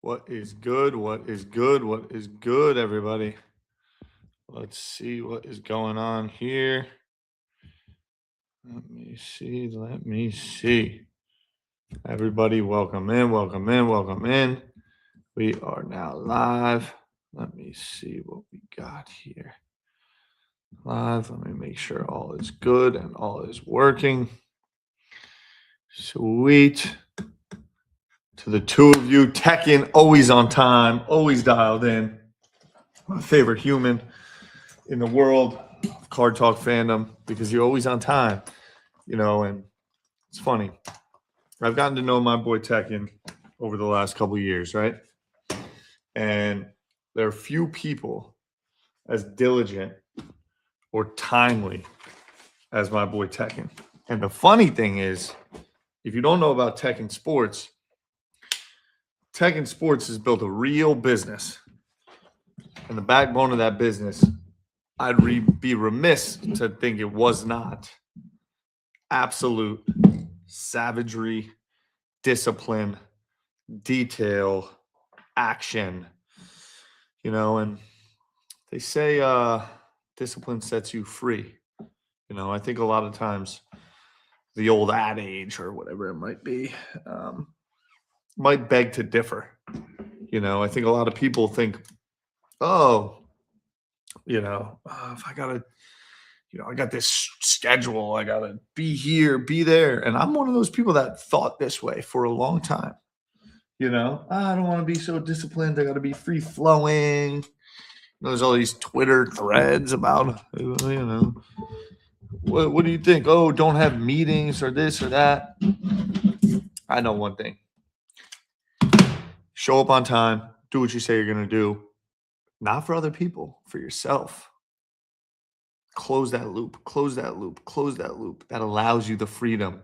What is good? What is good? What is good, everybody? Let's see what is going on here. Let me see. Let me see. Everybody, welcome in, welcome in, welcome in. We are now live. Let me see what we got here. Live. Let me make sure all is good and all is working. Sweet. To the two of you, Tekken, always on time, always dialed in. My favorite human in the world of Card Talk fandom because you're always on time, and it's funny. I've gotten to know my boy Tekken over the last couple of years, right? And there are few people as diligent or timely as my boy Tekken. And the funny thing is, if you don't know about Tekken Sports has built a real business. And the backbone of that business, I'd be remiss to think it was not absolute savagery, discipline, detail, action, and they say discipline sets you free. I think a lot of times the old adage or whatever it might be might beg to differ. I think a lot of people think, if I gotta, I got this schedule, I gotta be here, be there. And I'm one of those people that thought this way for a long time. I don't want to be so disciplined. I gotta be free flowing. There's all these Twitter threads about, what do you think? Oh, don't have meetings or this or that. I know one thing. Show up on time, do what you say you're gonna do. Not for other people, for yourself. Close that loop, close that loop, close that loop. That allows you the freedom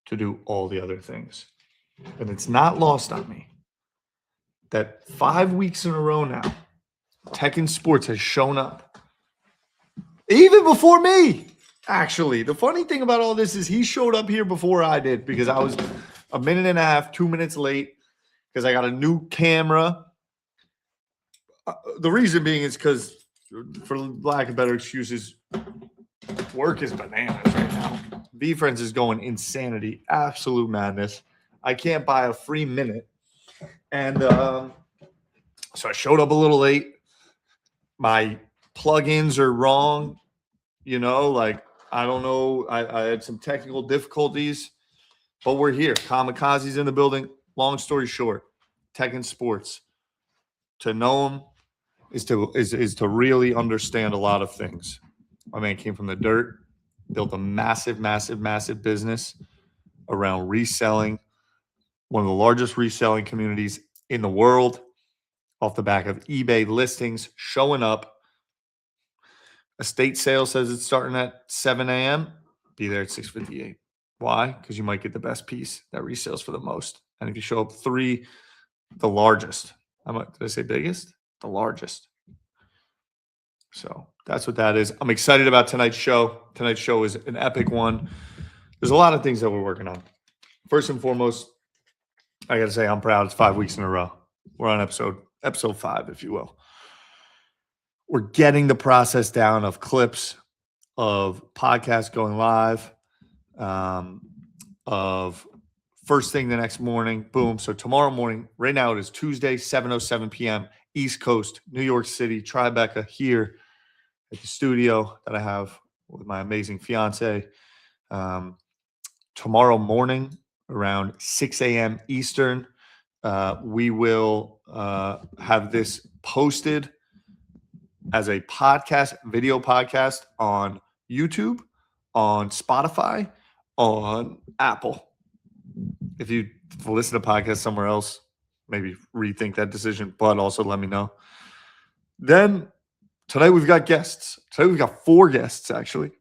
to do all the other things. And it's not lost on me that 5 weeks in a row now, Tekken Sports has shown up. Even before me, actually. The funny thing about all this is he showed up here before I did because I was a minute and a half, 2 minutes late because I got a new camera. The reason being is because, for lack of better excuses, work is bananas right now. V-Friends is going insanity, absolute madness. I can't buy a free minute. And so I showed up a little late. My plugins are wrong. I don't know. I had some technical difficulties, but we're here. Kamikaze's in the building. Long story short, Tekken Sports. To know him is to really understand a lot of things. My man came from the dirt, built a massive, massive, massive business around reselling, one of the largest reselling communities in the world, off the back of eBay listings showing up. Estate sale says it's starting at 7 a.m. Be there at 6:58. Why? Because you might get the best piece that resales for the most. And if you show up 3, the largest. Did I say biggest? The largest. So that's what that is. I'm excited about tonight's show. Tonight's show is an epic one. There's a lot of things that we're working on. First and foremost, I got to say I'm proud. It's 5 weeks in a row. We're on episode 5, if you will. We're getting the process down of clips, of podcasts going live, of first thing the next morning. Boom. So tomorrow morning, right now it is Tuesday, 7:07 p.m. East Coast, New York City, Tribeca here at the studio that I have with my amazing fiance. Tomorrow morning around 6 a.m. Eastern, we will have this posted as a podcast, video podcast on YouTube, on Spotify, on Apple. If you listen to podcasts somewhere else, maybe rethink that decision, but also let me know. Then tonight we've got guests. Today we've got 4 guests, actually,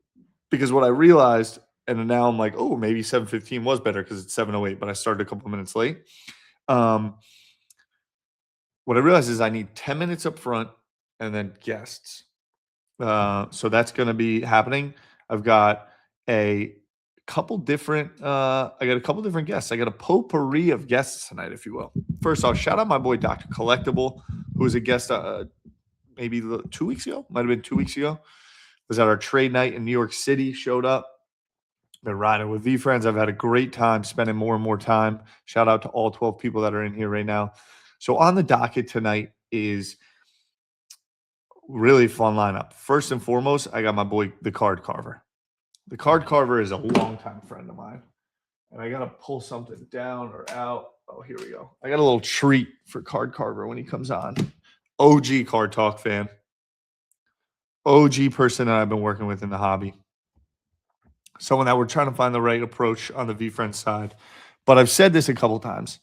because what I realized, and now I'm like, oh, maybe 7:15 was better because it's 7:08, but I started a couple minutes late. What I realized is I need 10 minutes up front and then guests. So that's going to be happening. I've got a couple different guests. I got a potpourri of guests tonight, if you will. First off, shout out my boy Dr. Collectible, who was a guest maybe 2 weeks ago. Might have been 2 weeks ago. Was at our trade night in New York City, showed up. Been riding with V-Friends. I've had a great time spending more and more time. Shout out to all 12 people that are in here right now. So on the docket tonight is really fun lineup. First and foremost, I got my boy, the Card Carver. The Card Carver is a longtime friend of mine. And I got to pull something down or out. Oh, here we go. I got a little treat for Card Carver when he comes on. OG Card Talk fan. OG person that I've been working with in the hobby. Someone that we're trying to find the right approach on the V-Friends side. But I've said this a couple times.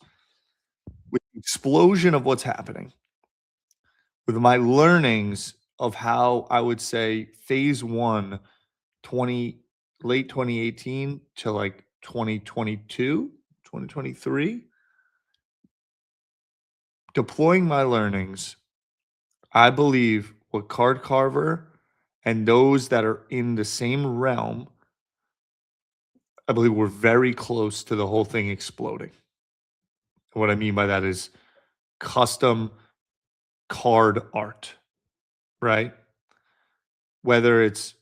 With the explosion of what's happening, with my learnings of how I would say phase one, late 2018 to like 2022, 2023, deploying my learnings, I believe what Card Carver and those that are in the same realm, I believe we're very close to the whole thing exploding. And what I mean by that is custom card art, right? Whether it's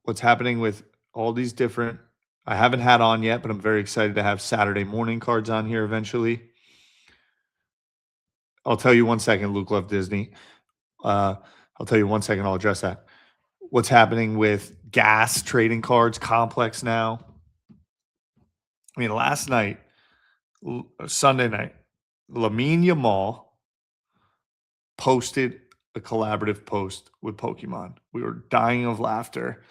what's happening with all these different, I haven't had on yet, but I'm very excited to have Saturday morning cards on here eventually. I'll tell you 1 second, Luke Love Disney. I'll tell you 1 second, I'll address that. What's happening with gas trading cards, complex now. I mean, last night, Sunday night, Lamine Yamal posted a collaborative post with Pokemon. We were dying of laughter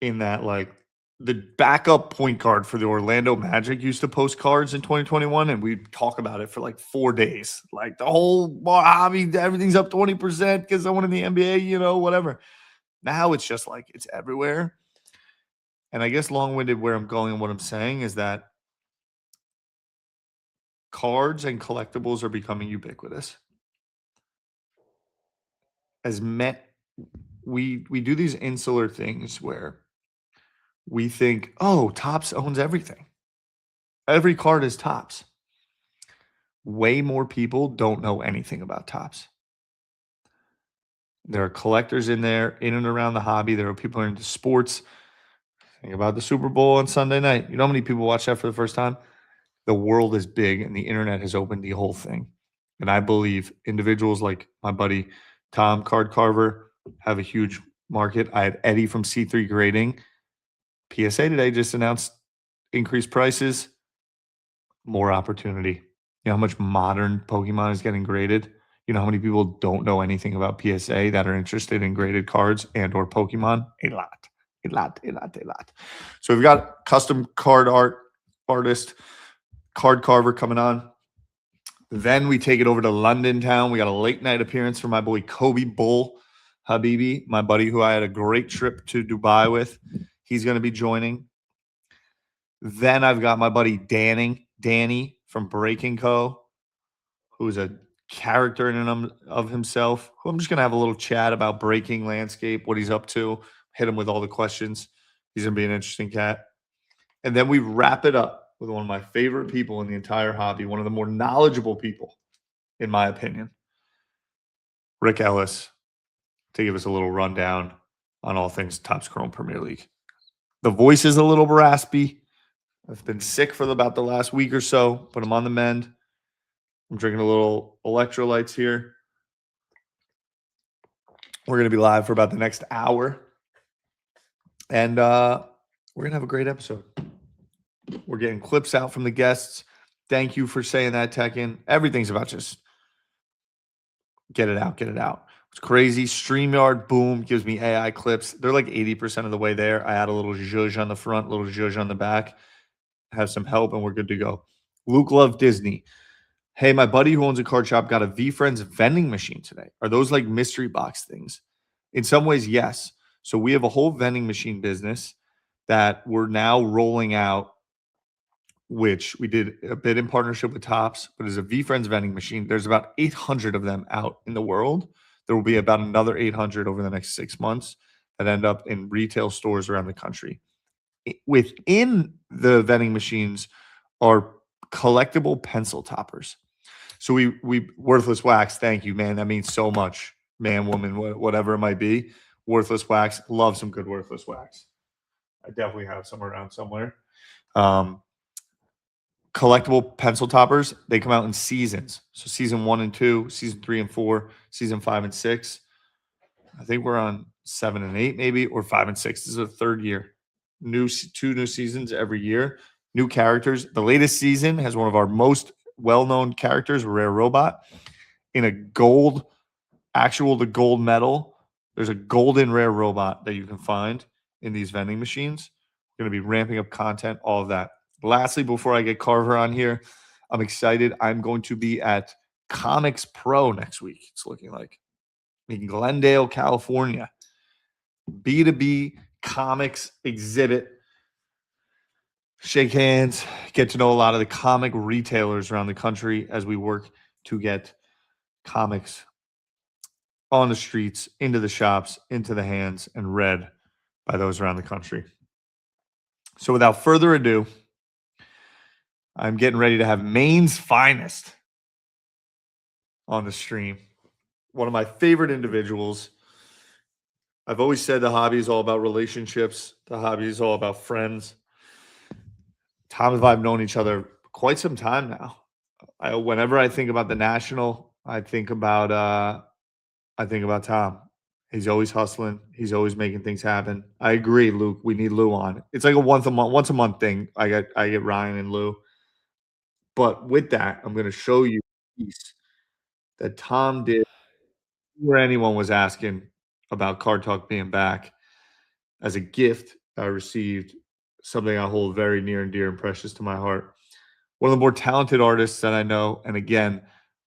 in that, like, the backup point guard for the Orlando Magic used to post cards in 2021, and we'd talk about it for like 4 days. Like the whole hobby, everything's up 20% because someone in the NBA, whatever. Now it's just like it's everywhere. And I guess long-winded where I'm going and what I'm saying is that cards and collectibles are becoming ubiquitous. We do these insular things where we think, oh, Topps owns everything. Every card is Topps. Way more people don't know anything about Topps. There are collectors in there, in and around the hobby. There are people into sports. Think about the Super Bowl on Sunday night. You know how many people watch that for the first time? The world is big, and the internet has opened the whole thing. And I believe individuals like my buddy Tom Card Carver have a huge market. I had Eddie from C3 Grading. PSA today just announced increased prices, more opportunity. You know how much modern Pokemon is getting graded? You know how many people don't know anything about PSA that are interested in graded cards and or Pokemon? A lot. So we've got custom card artist, Card Carver coming on. Then we take it over to London town. We got a late night appearance from my boy Coby Bull, Habibi, my buddy who I had a great trip to Dubai with. He's going to be joining. Then I've got my buddy Danny from Breaking Co., who's a character in and of himself, who I'm just going to have a little chat about breaking landscape, what he's up to, hit him with all the questions. He's going to be an interesting cat. And then we wrap it up with one of my favorite people in the entire hobby, one of the more knowledgeable people, in my opinion, Ric Ellis, to give us a little rundown on all things Topps Chrome Premier League. The voice is a little raspy. I've been sick for about the last week or so, but I'm on the mend. I'm drinking a little electrolytes here. We're going to be live for about the next hour. And we're going to have a great episode. We're getting clips out from the guests. Thank you for saying that, Tekken. Everything's about just get it out. It's crazy. StreamYard, boom, gives me AI clips. They're like 80% of the way there. I add a little zhuzh on the front, little zhuzh on the back. Have some help, and we're good to go. Luke Love Disney. Hey, my buddy who owns a card shop got a V-Friends vending machine today. Are those like mystery box things? In some ways, yes. So we have a whole vending machine business that we're now rolling out, which we did a bit in partnership with Topps, but is a V-Friends vending machine. There's about 800 of them out in the world. There will be about another 800 over the next 6 months that end up in retail stores around the country. Within the vending machines are collectible pencil toppers. So we worthless wax. Thank you, man. That means so much, man, woman, whatever it might be. Worthless wax. Love some good worthless wax. I definitely have some around somewhere. Um, Collectible pencil toppers. They come out in seasons. So season 1 and 2, season 3 and 4, season 5 and 6. I think we're on 7 and 8, maybe, or 5 and 6. This is the third year. Two new seasons every year. New characters. The latest season has one of our most well-known characters, Rare Robot, in a gold, actual to gold medal. There's a golden Rare Robot that you can find in these vending machines. We're going to be ramping up content, all of that. Lastly, before I get Carver on here, I'm excited. I'm going to be at Comics Pro next week. It's looking like in Glendale, California. B2B comics exhibit. Shake hands, get to know a lot of the comic retailers around the country as we work to get comics on the streets, into the shops, into the hands, and read by those around the country. So without further ado, I'm getting ready to have Maine's finest on the stream. One of my favorite individuals. I've always said the hobby is all about relationships. The hobby is all about friends. Tom and I have known each other quite some time now. Whenever I think about the national, I think about Tom. He's always hustling. He's always making things happen. I agree, Luke. We need Lou on. It's like a once a month thing. I get Ryan and Lou. But with that, I'm going to show you a piece that Tom did where anyone was asking about Card Talk being back. As a gift I received, something I hold very near and dear and precious to my heart. One of the more talented artists that I know, and again,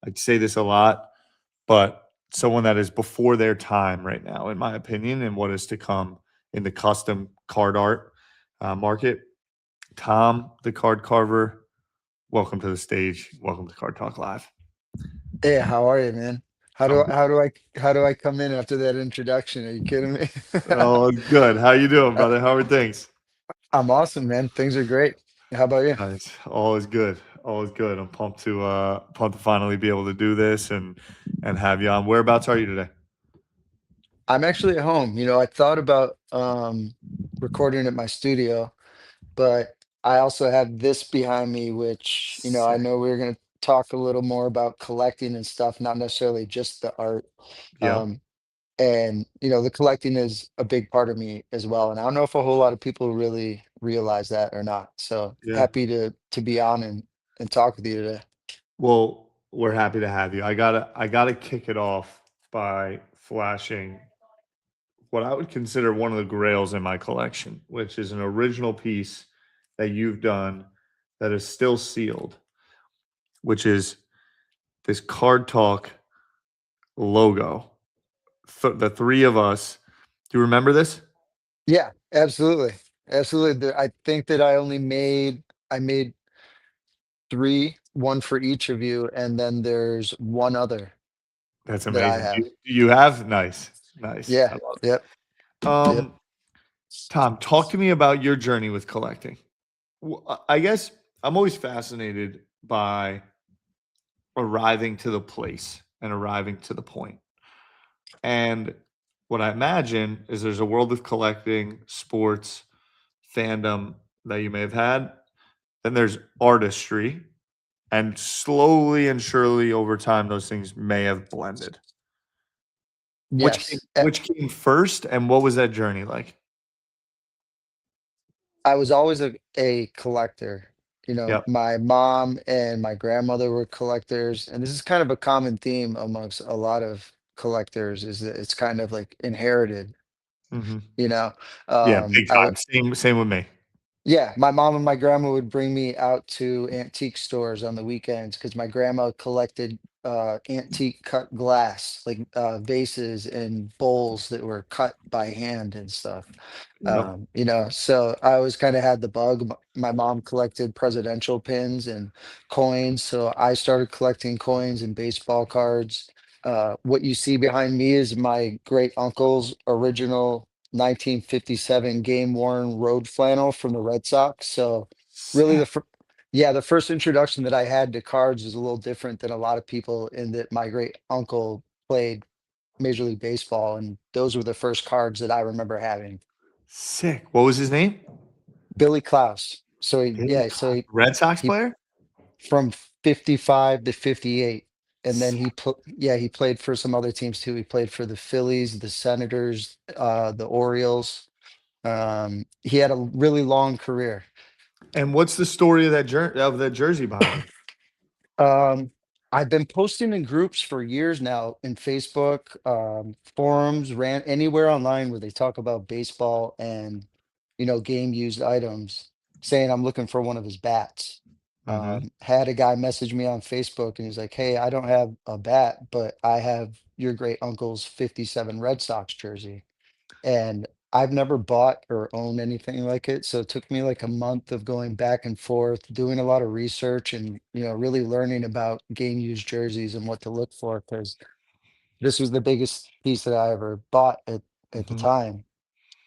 I say this a lot, but someone that is before their time right now, in my opinion, and what is to come in the custom card art market. Tom, the Card Carver, welcome to the stage. Welcome to Card Talk Live. Hey, how are you, man? How do I come in after that introduction? Are you kidding me? Oh, good. How you doing, Uh, brother? How are things? I'm awesome, man. Things are great. How about you? Nice. All is good. All is good. I'm pumped to finally be able to do this and have you on. Whereabouts are you today? I'm actually at home. I thought about recording at my studio, but I also have this behind me, which, I Sick. know we're gonna talk a little more about collecting and stuff, not necessarily just the art. Yep. Um, and the collecting is a big part of me as well, and I don't know if a whole lot of people really realize that or not. So Yeah. happy to be on and talk with you today. Well, we're happy to have you. I gotta kick it off by flashing what I would consider one of the grails in my collection, which is an original piece that you've done that is still sealed, which is this Card Talk logo. The three of us. Do you remember this? Yeah, absolutely. Absolutely. I think that I made three, one for each of you, and then there's one other That's that I amazing. have. You have nice, nice. I Yeah. love Yep. it. Yep. Tom, talk to me about your journey with collecting. I guess I'm always fascinated by arriving to the place and arriving to the point. And what I imagine is there's a world of collecting, sports, fandom that you may have had. Then there's artistry, and slowly and surely over time, those things may have blended. Yes. Which came first, and what was that journey like? I was always a collector. Yep. My mom and my grandmother were collectors, and this is kind of a common theme amongst a lot of collectors, is that it's kind of like inherited, Hmm. you know. Yeah, big I would time. Same with me. Yeah, my mom and my grandma would bring me out to antique stores on the weekends because my grandma collected antique cut glass, like vases and bowls that were cut by hand and stuff. Yep. So I always kind of had the bug. My mom collected presidential pins and coins, so I started collecting coins and baseball cards. What you see behind me is my great uncle's original 1957 game worn road flannel from the Red Sox. So really Sick. yeah, the first introduction that I had to cards was a little different than a lot of people in that my great uncle played Major League Baseball, and those were the first cards that I remember having. Sick. What was his name? Billy Klaus. Billy So Clock. Red Sox he player? from 55 to 58. And then Sick. he played for some other teams too. He played for the Phillies, the Senators, the Orioles. He had a really long career. And what's the story of that jersey behind it? Um, I've been posting in groups for years now in Facebook, forums, ran anywhere online where they talk about baseball and game used items, saying I'm looking for one of his bats. Mhm. Had a guy message me on Facebook and he's like, "Hey, I don't have a bat, but I have your great uncle's 57 Red Sox jersey." And I've never bought or owned anything like it, so it took me like a month of going back and forth, doing a lot of research and, really learning about game used jerseys and what to look for because this was the biggest piece that I ever bought at the Mhm. time,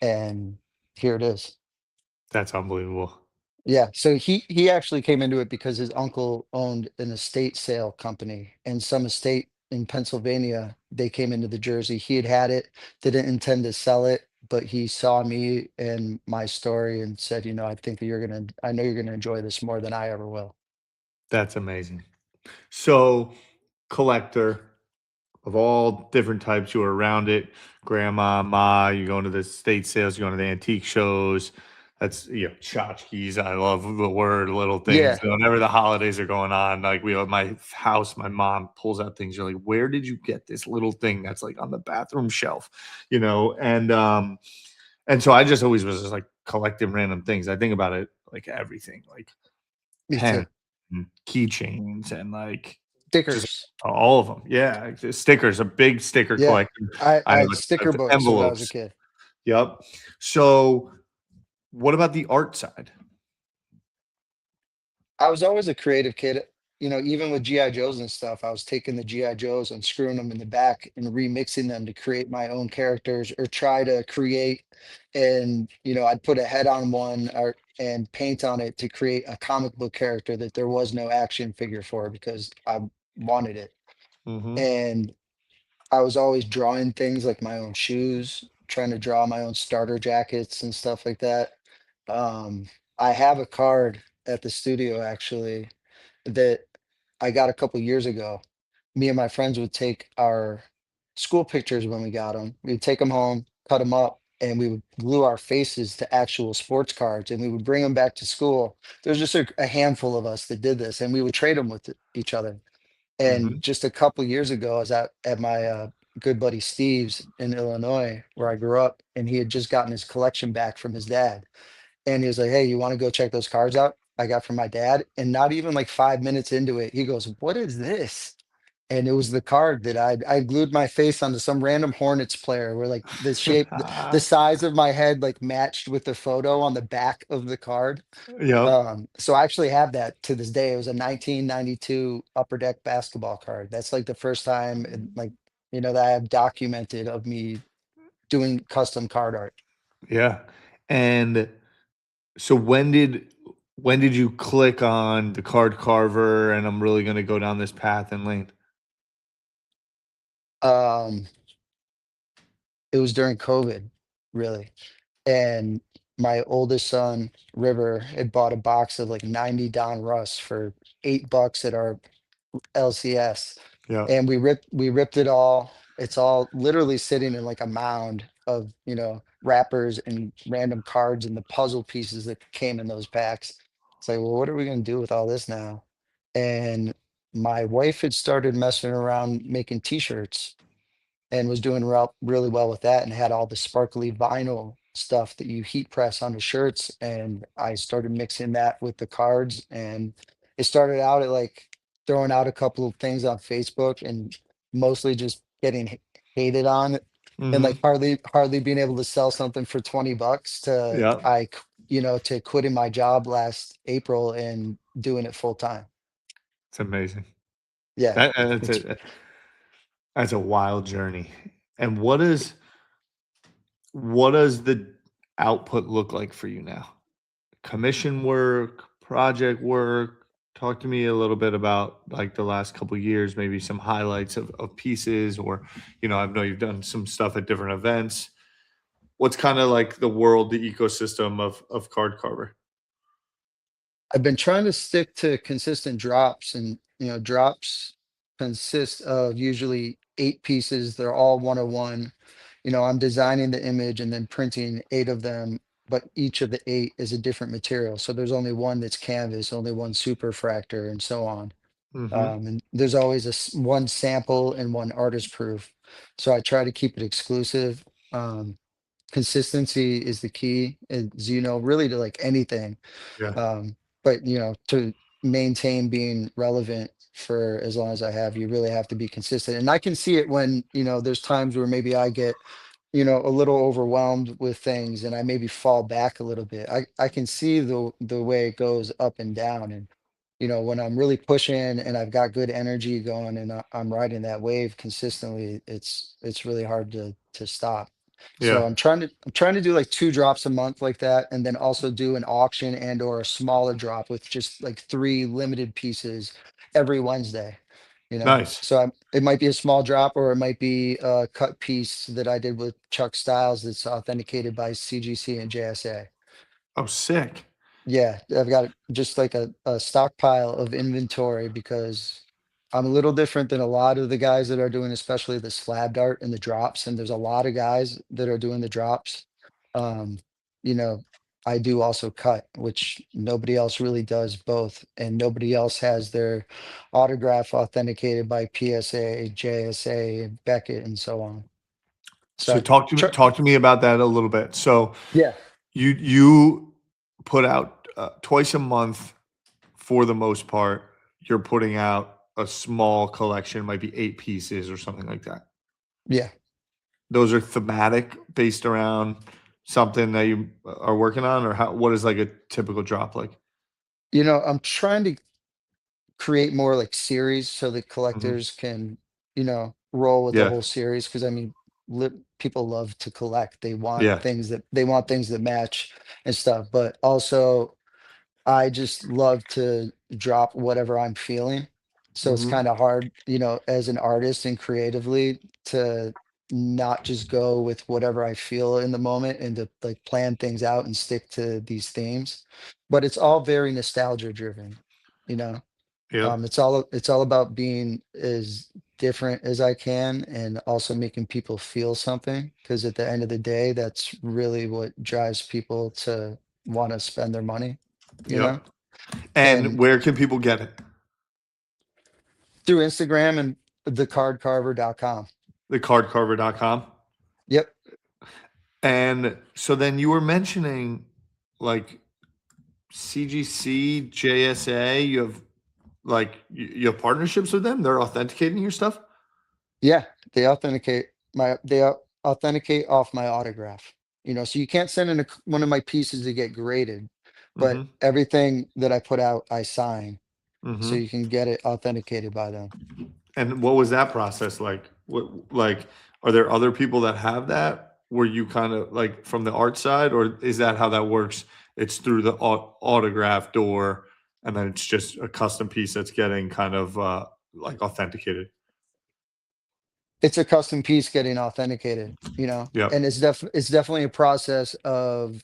and here it is. That's unbelievable. Yeah, so he actually came into it because his uncle owned an estate sale company, and some estate in Pennsylvania, they came into the Jersey. He had it, didn't intend to sell it, but he saw me and my story and said, I know you're gonna enjoy this more than I ever will. That's amazing. So, collector of all different types, you were around it. Grandma, ma, you going to the state sales, you going to the antique shows. That's tchotchkes. I love the word little things. Yeah, Whenever the holidays are going on, like we at my house, my mom pulls out things. You're like, where did you get this little thing that's like on the bathroom shelf? And so I just always was just like collecting random things. I think about it like everything, like me pens too. and keychains and like just Stickers. all of them. Yeah, the stickers, a big sticker Yeah. collection. I I have had a sticker of books when I was a envelopes. kid. Yep. So, what about the art side? I was always a creative kid. Even with GI Joes and stuff, I was taking the GI Joes and screwing them in the back and remixing them to create my own characters or try to create. And I'd put a head on one and paint on it to create a comic book character that there was no action figure for because I wanted it. Mhm. And I was always drawing things like my own shoes, trying to draw my own starter jackets and stuff like that. I have a card at the studio actually that I got a couple years ago. Me and my friends would take our school pictures when we got them. We'd take them home, cut them up, and we would glue our faces to actual sports cards, and we would bring them back to school. There's just a handful of us that did this, and we would trade them with each other. And Mhm. just a couple years ago, I was at my good buddy Steve's in Illinois, where I grew up, and he had just gotten his collection back from his dad. And he was like, "Hey, you want to go check those cards out I got from my dad?" And not even like 5 minutes into it, he goes, "What is this?" And it was the card that I glued my face onto some random Hornets player where like the size of my head like matched with the photo on the back of the card. Yep. So I actually have that to this day. It was a 1992 Upper Deck basketball card. That's like the first time that I have documented of me doing custom card art. Yeah. And so when did you click on the card carver and I'm really gonna go down this path and lane? Um, it was during COVID, really. And my oldest son, River, had bought a box of like 90 Don Russ for $8 at our LCS. Yeah. And we ripped it all. It's all literally sitting in like a mound of, wrappers and random cards and the puzzle pieces that came in those packs. It's like, well, what are we gonna do with all this now? And my wife had started messing around making t-shirts and was doing really well with that and had all the sparkly vinyl stuff that you heat press onto shirts. And I started mixing that with the cards. And it started out at like throwing out a couple of things on Facebook and mostly just getting hated on and like Mhm. hardly being able to sell something for $20 to Yeah. to quitting my job last April and doing it full time. It's amazing. Yeah. That that's It's a that's a wild journey. And what is what does the output look like for you now? Commission work, project work? Talk to me a little bit about like the last couple years, maybe some highlights of pieces, or I know you've done some stuff at different events. What's kind of like the world, the ecosystem of Card Carver? I've been trying to stick to consistent drops, and drops consist of usually 8 pieces. They're all 101. I'm designing the image and then printing 8 of them, but each of the 8 is a different material. So there's only one that's canvas, only one superfractor, and so on. Mm-hmm. And there's always one sample and one artist proof. So I try to keep it exclusive. Consistency is the key, as really to like anything. Yeah. But to maintain being relevant for as long as I have, you really have to be consistent. And I can see it when, there's times where maybe I get, a little overwhelmed with things and I maybe fall back a little bit. I can see the way it goes up and down. And, when I'm really pushing and I've got good energy going and I'm riding that wave consistently, it's really hard to stop. So Yeah. I'm trying to do like 2 drops a month like that, and then also do an auction and or a smaller drop with just like 3 limited pieces every Wednesday. Nice. So it might be a small drop or it might be a cut piece that I did with Chuck Styles that's authenticated by CGC and JSA. Oh, sick. Yeah, I've got just like a stockpile of inventory because I'm a little different than a lot of the guys that are doing, especially the slab art and the drops. And there's a lot of guys that are doing the drops. Um, you know, I do also cut, which nobody else really does both, and nobody else has their autograph authenticated by PSA, JSA, Beckett, and so on. So So talk to me about that a little bit. So yeah, you put out twice a month for the most part. You're putting out a small collection, might be 8 pieces or something like that. yeah. Those are thematic, based around something that you are working on, or what is like a typical drop like? I'm trying to create more like series so that Mhm. collectors can, roll with the Yeah, whole series. Because I mean, people love to collect. yeah. They want things that match and stuff. But also, I just love to drop whatever I'm feeling. So it's Mhm. kind of hard, as an artist and creatively to not just go with whatever I feel in the moment and to like plan things out and stick to these themes. But it's all very nostalgia driven, you know. Yep, It's all about being as different as I can and also making people feel something. Because at the end of the day, that's really what drives people to want to spend their money, you know? yep. And And where can people get it? through Instagram and thecardcarver.com. Thecardcarver.com. Yep. And so then you were mentioning like CGC, JSA, you have partnerships with them? They're authenticating your stuff? Yeah. They authenticate off my autograph. So you can't send in one of my pieces to get graded, but Mhm, everything that I put out, I sign. So mhm. you can get it authenticated by them. And what was that process like? Like, are there other people that have that? Were you kind of like from the art side, or is that how that works? It's through the autograph door, and then it's just a custom piece that's getting kind of like authenticated. It's a custom piece getting authenticated, Yep. and it's definitely a process of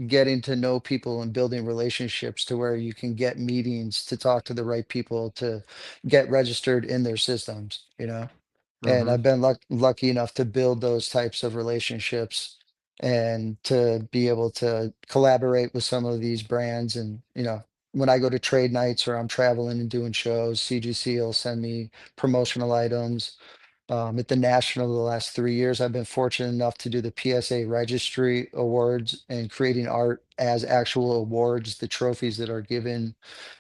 getting to know people and building relationships to where you can get meetings to talk to the right people to get registered in their systems. And Hmm. I've been lucky enough to build those types of relationships and to be able to collaborate with some of these brands. And, when I go to trade nights or I'm traveling and doing shows, CGC will send me promotional items. At the National the last 3 years, I've been fortunate enough to do the PSA Registry Awards and creating art as actual awards, the trophies that are given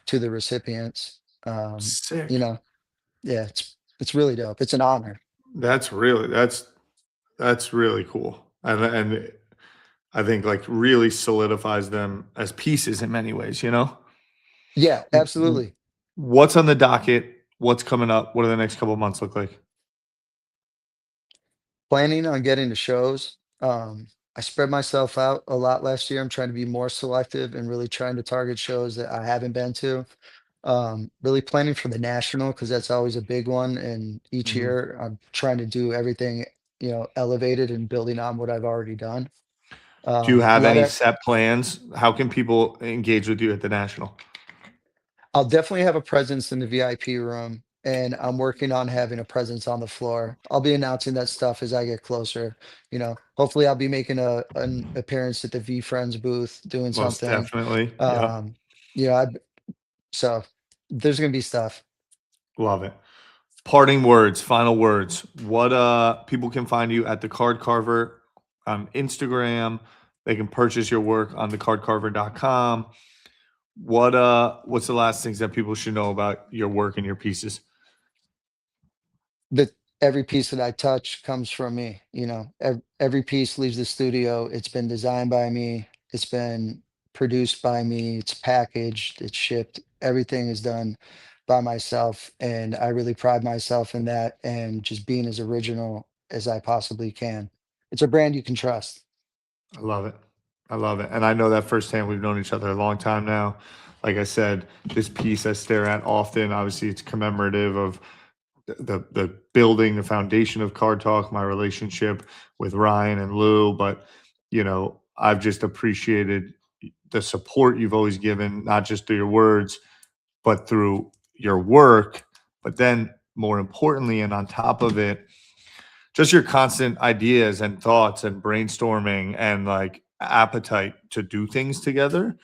to the recipients. You Sick. know, yeah, it's really dope. It's an honor. That's really cool, and I think like really solidifies them as pieces in many ways. Yeah, W- w- absolutely. What's on the docket? What's coming up? What do the next couple months look like? Planning on getting to shows. I spread myself out a lot last year. I'm trying to be more selective and really trying to target shows that I haven't been to. Really planning for the national because that's always a big one. And each Mhm. year I'm trying to do everything, elevated and building on what I've already done. Do you have Let any it, set plans? How can people engage with you at the national? I'll definitely have a presence in the VIP room, and I'm working on having a presence on the floor. I'll be announcing that stuff as I get closer. Hopefully I'll be making an appearance at the V Friends booth doing Most something. definitely. Yep. Um, you know, I, so there's gonna be stuff. Love it. Parting words, final words. What people can find you at the Card Carver on Instagram. They can purchase your work on thecardcarver.com. What's the last things that people should know about your work and your pieces? That every piece that I touch comes from me. Every piece leaves the studio. It's been designed by me. It's been produced by me. It's packaged. It's shipped. Everything is done by myself, and I really pride myself in that and just being as original as I possibly can. It's a brand you can trust. I love it. I love it. And I know that firsthand. We've known each other a long time now. Like I said, this piece I stare at often. Obviously, it's commemorative of the building, the foundation of Card Talk, my relationship with Ryan and Lou. But I've just appreciated the support you've always given, not just through your words, but through your work. But then, more importantly, and on top of it, just your constant ideas and thoughts and brainstorming and like appetite to do things together.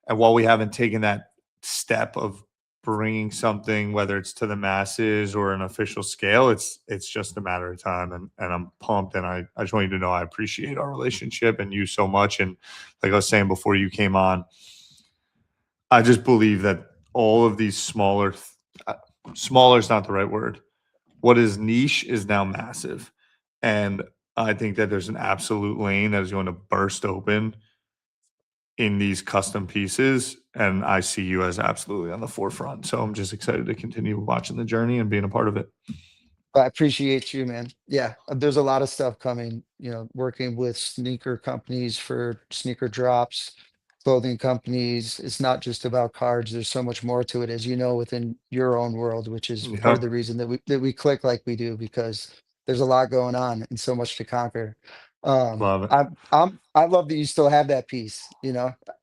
And while we haven't taken that step of bringing something, whether it's to the masses or an official scale, it's just a matter of time. And I'm pumped. And I just want you to know I appreciate our relationship and you so much. And like I was saying before you came on, I just believe that all of these smaller is not the right word. What is niche is now massive. And I think that there's an absolute lane that is going to burst open in these custom pieces. And I see you as absolutely on the forefront. So I'm just excited to continue watching the journey and being a part of it. I appreciate you, man. Yeah, there's a lot of stuff coming, working with sneaker companies for sneaker drops, clothing companies. It's not just about cards. There's so much more to it, as you know, within your own world, which is part of Yep. the reason that we click like we do, because there's a lot going on and so much to conquer. Love it. I love that you still have that piece.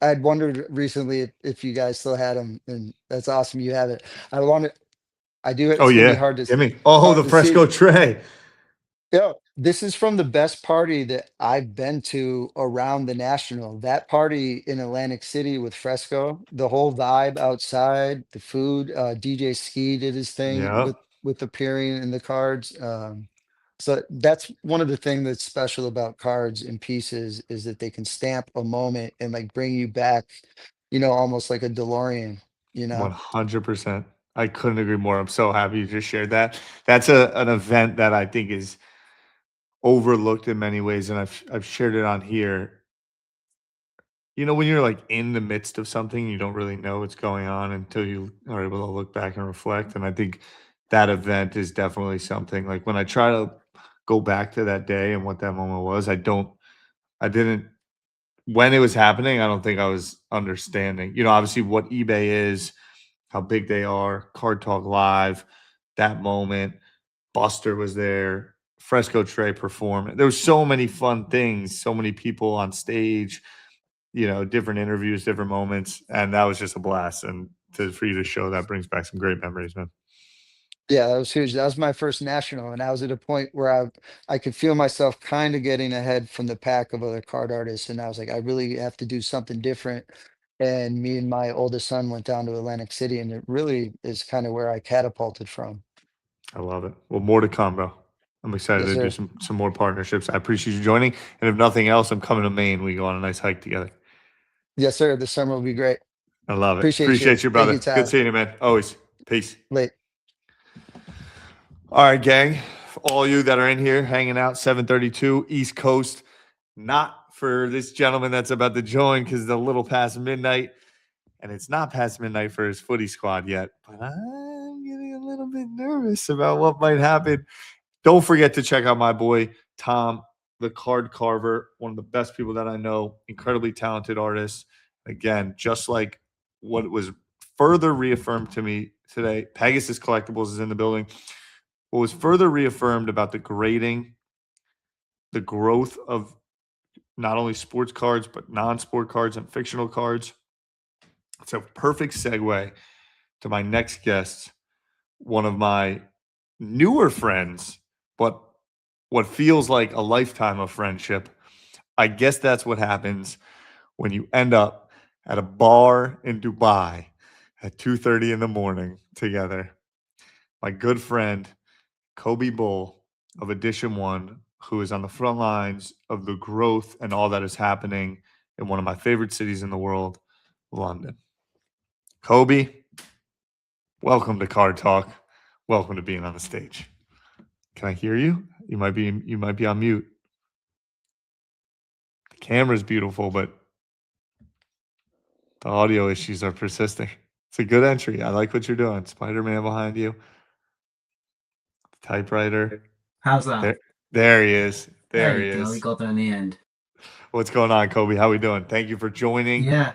I'd wondered recently if you guys still had them, and that's awesome you have it. I wanted I do. Oh It's gonna be yeah. Give me. Oh, hard the to see. fresco tray. This is from the best party that I've been to around the National. That party in Atlantic City with Fresco, the whole vibe outside, the food. DJ Ski did his thing Yep. with appearing in the cards. So that's one of the things that's special about cards and pieces is that they can stamp a moment and like bring you back, almost like a DeLorean. You know. 100%. I couldn't agree more. I'm so happy you just shared that. That's an event that I think is overlooked in many ways, and I've shared it on here. When you're like in the midst of something, you don't really know what's going on until you are able to look back and reflect. And I think that event is definitely something like when I try to go back to that day and what that moment was, I didn't, when it was happening, I don't think I was understanding, obviously what eBay is, how big they are, Card Talk Live, that moment. Buster was there, Fresco Trey performed. There was so many fun things, so many people on stage, different interviews, different moments, and that was just a blast. And for you to show that brings back some great memories, man. Yeah, that was huge. That was my first national, and I was at a point where I could feel myself kind of getting ahead from the pack of other card artists, and I was like, I really have to do something different. And me and my oldest son went down to Atlantic City, and it really is kind of where I catapulted from. I love it. Well, more to come, bro. I'm excited Yes, to do sir. some more partnerships. I appreciate you joining. And if nothing else, I'm coming to Maine. We go on a nice hike together. Yes, sir. This summer will be great. I love it. Appreciate you. Appreciate you, Thank you, brother. Good Tyler. seeing you, man. Always. Peace. Late. All right, gang. For all you that are in here hanging out, 7:32 East Coast. Not for this gentleman that's about to join because it's a little past midnight. And it's not past midnight for his footy squad yet. But I'm getting a little bit nervous about what might happen. Don't forget to check out my boy, Tom the Card Carver, one of the best people that I know, incredibly talented artist. Again, just like what was further reaffirmed to me today, Pegasus Collectibles is in the building. What was further reaffirmed about the grading, the growth of not only sports cards, but non-sport cards and fictional cards. It's a perfect segue to my next guest, one of my newer friends, but what feels like a lifetime of friendship. I guess that's what happens when you end up at a bar in Dubai at 2:30 in the morning together. My good friend, Coby Bull of Edition One, who is on the front lines of the growth and all that is happening in one of my favorite cities in the world, London. Coby, welcome to Card Talk. Welcome to being on the stage. Can I hear you? You might be on mute. The camera's beautiful, but the audio issues are persisting. It's a good entry. I like what you're doing. Spider-Man behind you. Typewriter. How's that? There he is. There he you go. We is. got there in the end. What's going on, Coby? How we doing? Thank you for joining. Yeah.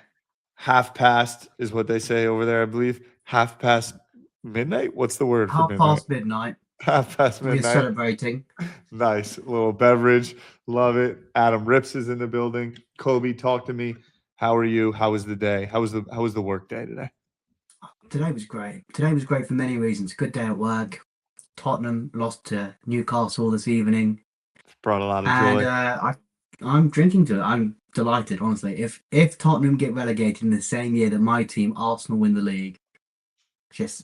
Half past is what they say over there, I believe. Half past midnight? What's the word for midnight? Past midnight. Half past midnight. We're celebrating. Nice. A little beverage. Love it. Adam Rips is in the building. Coby, talk to me. How are you? How was the day? How was the work day today? Today was great. Today was great for many reasons. Good day at work. Tottenham lost to Newcastle this evening. It's brought a lot of joy. And I'm drinking to it. I'm delighted, honestly. If Tottenham get relegated in the same year that my team, Arsenal, win the league, just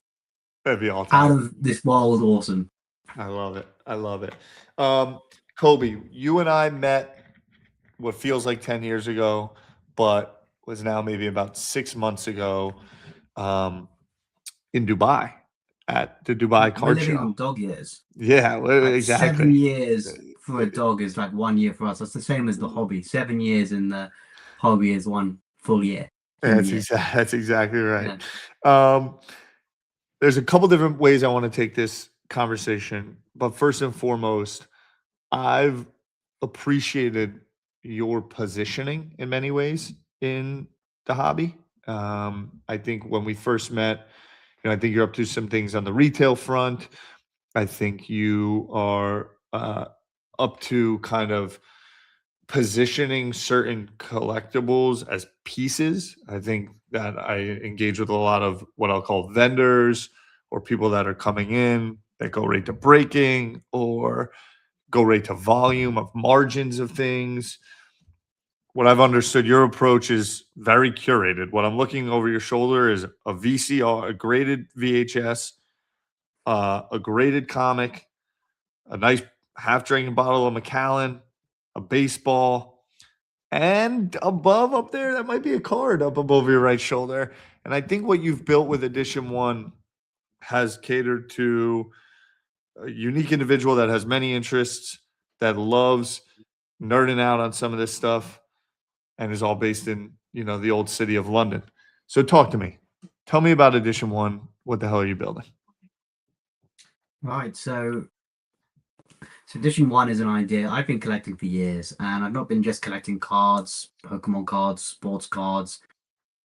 that'd be all time. Out of this world awesome. I love it. I love it. Coby, you and I met what feels like 10 years ago, but was now maybe about 6 months ago in Dubai at the Dubai Card Show. On dog years. Yeah, like exactly. 7 years for a dog is like 1 year for us. That's the same as the hobby. 7 years in the hobby is 1 full year. That's exactly right. Yeah. There's a couple different ways I want to take this conversation, but first and foremost, I've appreciated your positioning in many ways in the hobby. I think when we first met, I think you're up to some things on the retail front. I think you are up to kind of positioning certain collectibles as pieces. I think that I engage with a lot of what I'll call vendors or people that are coming in that go right to breaking or go right to volume of margins of things. What I've understood, your approach is very curated. What I'm looking over your shoulder is a VCR, a graded VHS, a graded comic, a nice half-drinking bottle of Macallan, a baseball, and above up there, that might be a card up above your right shoulder. And I think what you've built with Edition One has catered to a unique individual that has many interests, that loves nerding out on some of this stuff, and is all based in, the old city of London. So talk to me. Tell me about Edition One. What the hell are you building? Right. So Edition One is an idea I've been collecting for years, and I've not been just collecting cards, Pokemon cards, sports cards,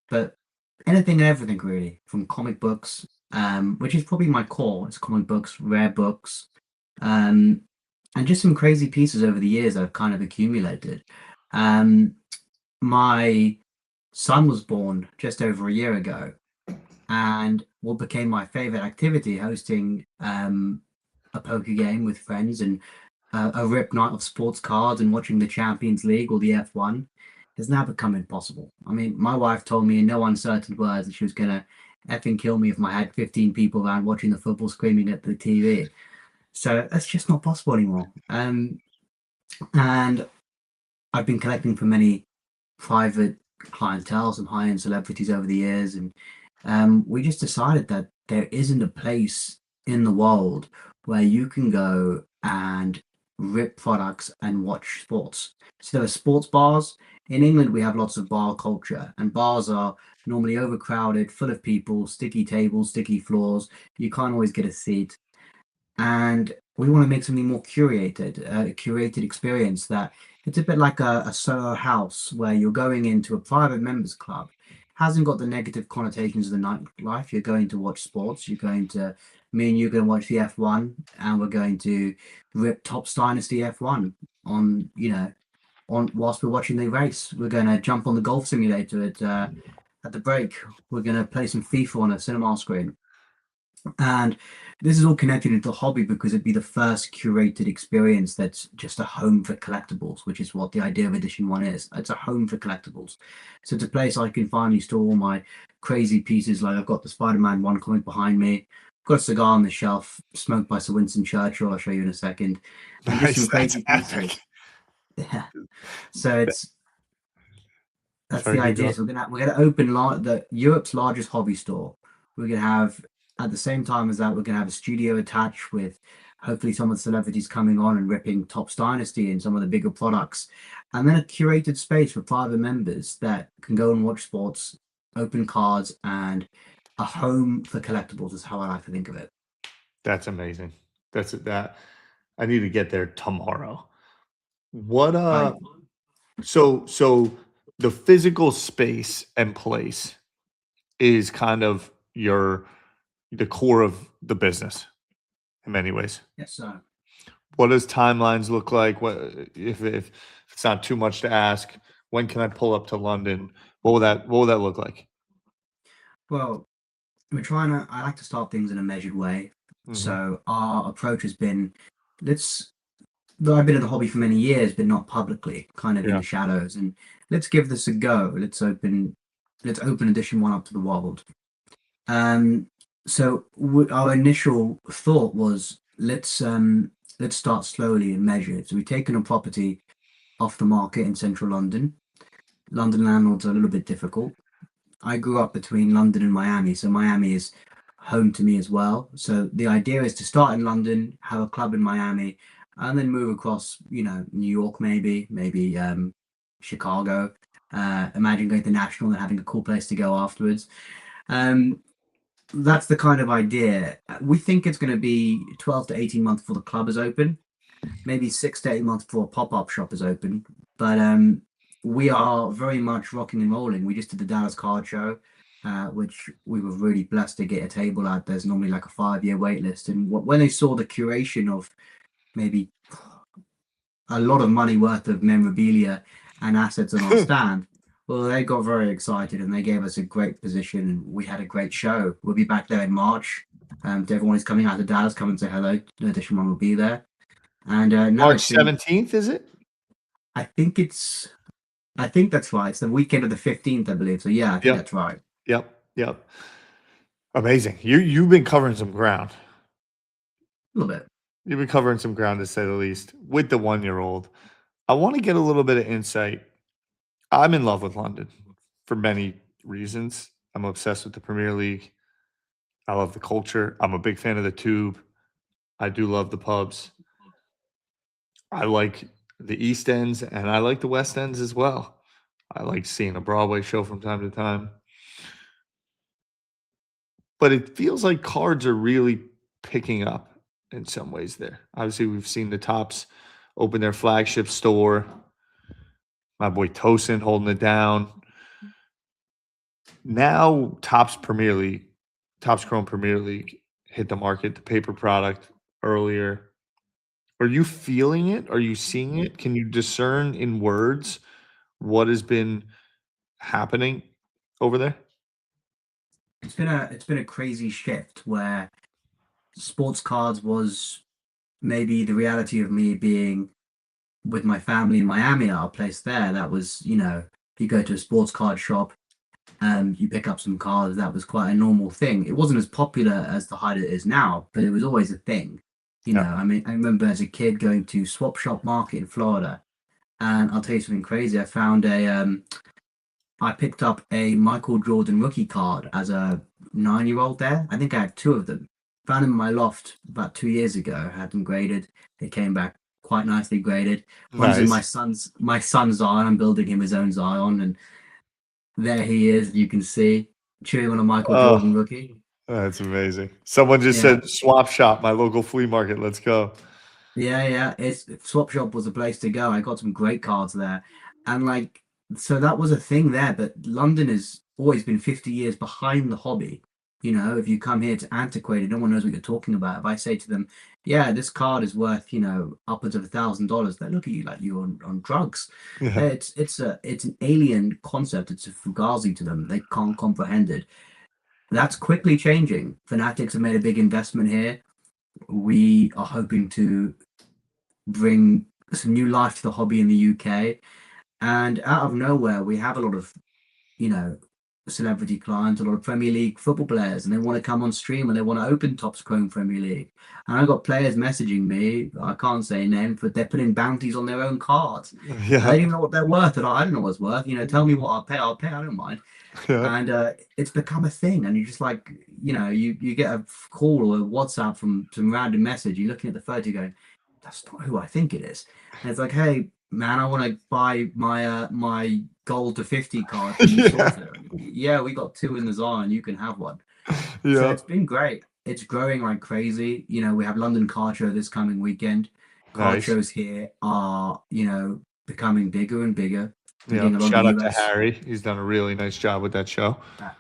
but anything and everything really, from comic books, which is probably my core. It's comic books, rare books, and just some crazy pieces over the years I've kind of accumulated. My son was born just over a year ago, and what became my favorite activity, hosting a poker game with friends and a rip night of sports cards and watching the Champions League or the F1, has now become impossible. I mean, my wife told me in no uncertain words that she was going to effing kill me if I had 15 people around watching the football screaming at the TV. So that's just not possible anymore. And I've been collecting for many private clientele, some high-end celebrities over the years, and we just decided that there isn't a place in the world where you can go and rip products and watch sports. So there are sports bars. In England, we have lots of bar culture, and bars are normally overcrowded, full of people, sticky tables, sticky floors. You can't always get a seat. And we want to make something more curated, a curated experience that it's a bit like a Soho house where you're going into a private members club. Hasn't got the negative connotations of the nightlife. You're going to watch sports. Me and you are going to watch the F1, and we're going to rip Topps Dynasty F1 on, whilst we're watching the race. We're going to jump on the golf simulator at the break. We're going to play some FIFA on a cinema screen. And this is all connected into the hobby because it'd be the first curated experience that's just a home for collectibles, which is what the idea of Edition 1 is. It's a home for collectibles. So it's a place I can finally store all my crazy pieces. Like I've got the Spider-Man 1 comic behind me. I've got a cigar on the shelf, smoked by Sir Winston Churchill. I'll show you in a second. And just some crazy pieces. Yeah. So that's the idea. So we're gonna open Europe's largest hobby store. We're gonna have, at the same time as that, we're going to have a studio attached with hopefully some of the celebrities coming on and ripping Topps Dynasty and some of the bigger products. And then a curated space for private members that can go and watch sports, open cards, and a home for collectibles is how I like to think of it. That's amazing. That I need to get there tomorrow. What Right. so the physical space and place is kind of the core of the business in many ways. Yes, sir. What does timelines look like? What if it's not too much to ask? When can I pull up to London? What will that look like? Well, I like to start things in a measured way. Mhm. So our approach has been, though I've been in the hobby for many years, but not publicly, kind of in Yeah. the shadows. And let's give this a go. Let's open Edition 1 up to the world. So our initial thought was let's start slowly and measured. So we've taken a property off the market in central London. London landlords are a little bit difficult. I grew up between London and Miami, so Miami is home to me as well. So the idea is to start in London, have a club in Miami, and then move across, New York, maybe Chicago. Imagine going to National and having a cool place to go afterwards. That's the kind of idea. We think it's going to be 12 to 18 months before the club is open, maybe 6 to 8 months before a pop-up shop is open. But we are very much rocking and rolling. We just did the Dallas Card Show, which we were really blessed to get a table at. There's normally like a 5-year wait list. And when they saw the curation of maybe a lot of money worth of memorabilia and assets on our stand, well, they got very excited and they gave us a great position and we had a great show. We'll be back there in March. To everyone who's coming out to Dallas, come and say hello. Edition 1 will be there. And March 17th, is it? I think that's right. It's the weekend of the 15th, I believe. So yeah, I think that's right. Yep. Amazing. You've been covering some ground. A little bit. You've been covering some ground, to say the least, with the 1-year-old. I want to get a little bit of insight. I'm in love with London for many reasons. I'm obsessed with the Premier League. I love the culture. I'm a big fan of the Tube. I do love the pubs. I like the East Ends and I like the West Ends as well. I like seeing a Broadway show from time to time. But it feels like cards are really picking up in some ways there. Obviously, we've seen the Topps open their flagship store. My boy Tosin holding it down. Now Topps Chrome Premier League hit the market, the paper product earlier. Are you feeling it? Are you seeing it? Can you discern in words what has been happening over there? It's been a crazy shift where sports cards was maybe the reality of me being with my family in Miami at our place there. That was, you go to a sports card shop and you pick up some cards. That was quite a normal thing. It wasn't as popular as the height it is now, but it was always a thing. I mean, I remember as a kid going to Swap Shop Market in Florida, and I'll tell you something crazy. I picked up a Michael Jordan rookie card as a 9-year-old there. I think I had 2 of them. Found them in my loft about 2 years ago. Had them graded. They came back quite nicely graded. One's in my son's Zion. I'm building him his own Zion, and there he is. You can see chewing on a Michael Jordan rookie. That's amazing. Someone just Yeah. said swap shop, my local flea market. Let's go. Yeah. It's Swap Shop was a place to go. I got some great cards there, and like, so that was a thing there. But London has always been 50 years behind the hobby. You know, if you come here to Antiquated, no one knows what you're talking about. If I say to them, "Yeah, this card is worth, upwards of $1,000," they look at you like you're on drugs. Yeah. It's an alien concept. It's a fugazi to them. They can't comprehend it. That's quickly changing. Fanatics have made a big investment here. We are hoping to bring some new life to the hobby in the UK. And out of nowhere, we have a lot of, celebrity clients, a lot of Premier League football players, and they want to come on stream and they want to open Topps Chrome Premier League. And I've got players messaging me, I can't say names, but they're putting bounties on their own cards. I don't Yeah. even know what they're worth. And I don't know what's worth. Tell me what I'll pay, I don't mind. Yeah. And it's become a thing, and you just like, you get a call or a WhatsApp from some random message, you're looking at the photo going, that's not who I think it is. And it's like, hey man, I want to buy my gold to 50 card. Can you source it? Yeah, we got 2 in the Zion, you can have one. So Yeah. it's been great. It's growing like crazy. We have London Card Show this coming weekend. Card Nice. shows here are, becoming bigger and bigger. We're getting Yeah. a lot of Shout out to US Harry. He's done a really nice job with that show.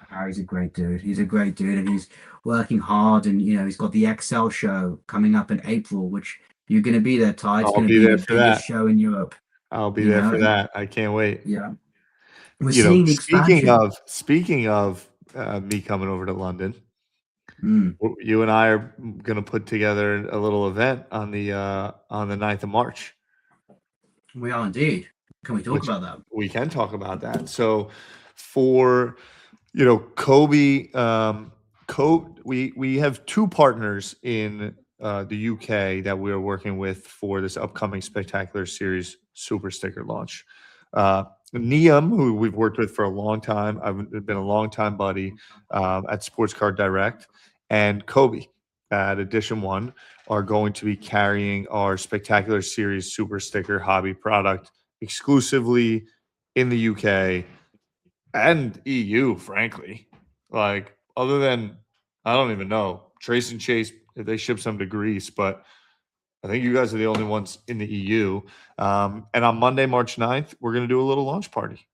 Harry's a great dude. He's a great dude, and he's working hard. And he's got the XL show coming up in April, which you're going to be there, Ty. It's I'll going to be be there the for biggest that. show in Europe. I'll be You there know, for and- that. I can't wait. Yeah, we're seeing the Speaking expansion. of me coming over to London, Mm. you and I are going to put together a little event on the 9th of March. We are indeed. Can we talk Which- about that? We can talk about that. So for Coby, we have 2 partners in the UK that we are working with for this upcoming Spectacular Series Super Sticker launch. Niam, who we've worked with for a long time, I've been a long time buddy at Sports Card Direct, and Coby at Edition 1 are going to be carrying our Spectacular Series Super Sticker hobby product exclusively in the UK and EU, frankly. Like, other than, I don't even know, Trace and Chase, if they ship some to Greece, but I think you guys are the only ones in the EU. And on Monday, March 9th, we're going to do a little launch party.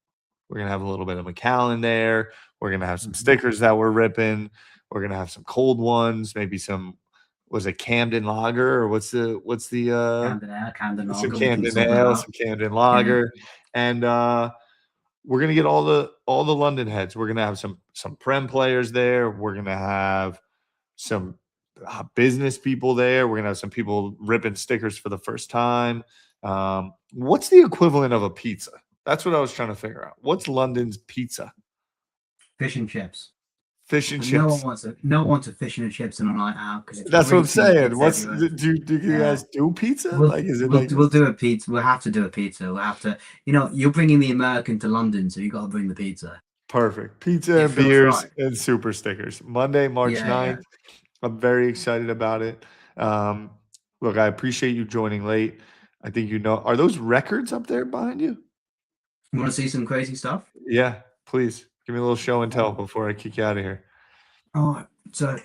We're going to have a little bit of McAllen there. We're going to have some stickers that we're ripping. We're going to have some cold ones, maybe some, was it Camden Lager, or what's the Camden Ale, Camden some Lager. We can Camden sort that Ale, out. some Camden Lager, and we're gonna get all the London heads. We're gonna have some Prem players there. We're gonna have some business people there. We're gonna have some people ripping stickers for the first time. What's the equivalent of a pizza? That's what I was trying to figure out. What's London's pizza? Fish and chips. Fish and And chips. no one wants a fish and chips on a night out. That's what I'm saying. What's do you Yeah. guys do pizza? We'll, Like, is it we'll, like we'll do a pizza. We'll have to do a pizza. We'll have to. You're bringing the American to London, so you got to bring the pizza. perfect pizza It and feels beers right. and super stickers? Monday, March Yeah, 9th. I'm very excited about it. Look, I appreciate you joining late. I think are those records up there behind you? You want to see some crazy stuff? Yeah, please give me a little show and tell before I kick you out of here. Oh, so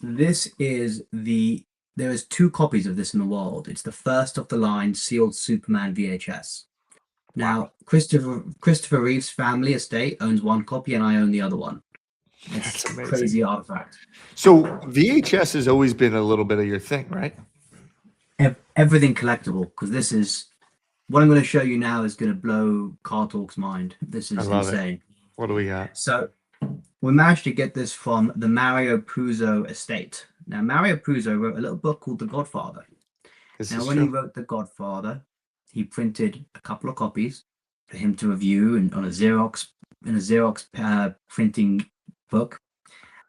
this is there is 2 copies of this in the world. It's the first of the line sealed Superman VHS. Now, Christopher Reeve's family estate owns 1 copy, and I own the other one. It's That's amazing. crazy artifact. So VHS has always been a little bit of your thing, right? Everything collectible, because this is what I'm going to show you now is going to blow Car Talk's mind. This is I love it. insane. What do we got? So we managed to get this from the Mario Puzo estate. Now, Mario Puzo wrote a little book called The Godfather. This Now, is when he true. wrote The Godfather, he printed a couple of copies for him to review and on a Xerox printing book,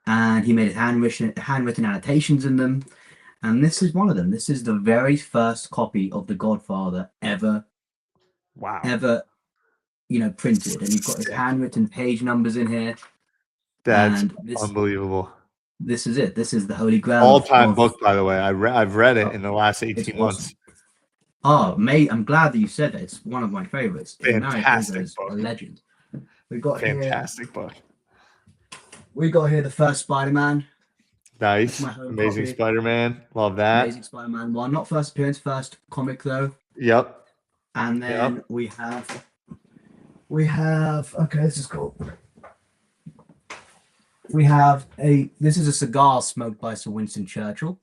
and he made handwritten annotations in them. And this is one of them. This is the very first copy of The Godfather ever Wow. printed, and you've got his handwritten page numbers in here. That's And this unbelievable. This is it. This is the holy grail. All-time book, by the way. I've read it in the last 18 awesome. months. Oh, mate, I'm glad that you said that. It's one of my favorites. Fantastic book. A legend. We got Fantastic book. We got here the first Spider-Man, Nice. My home Amazing copy. Spider-Man. Love that. Amazing Spider-Man 1. Not first appearance, first comic though. Yep. And then we have okay, this is cool. This is a cigar smoked by Sir Winston Churchill.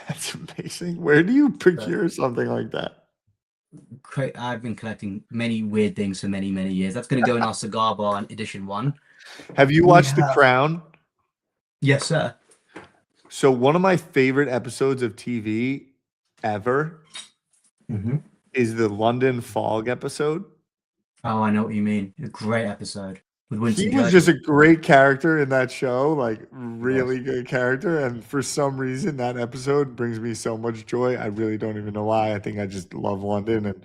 That's amazing. Where do you procure something like that? I've been collecting many weird things for many, many years. That's going to go in our cigar bar in edition 1. Have you watched The Crown? Yes, sir. So one of my favorite episodes of TV ever is the London Fog episode. Oh, I know what you mean. A great episode with Winston He was Churchill. just a great character in that show, like really good character. And for some reason, that episode brings me so much joy. I really don't even know why. I think I just love London and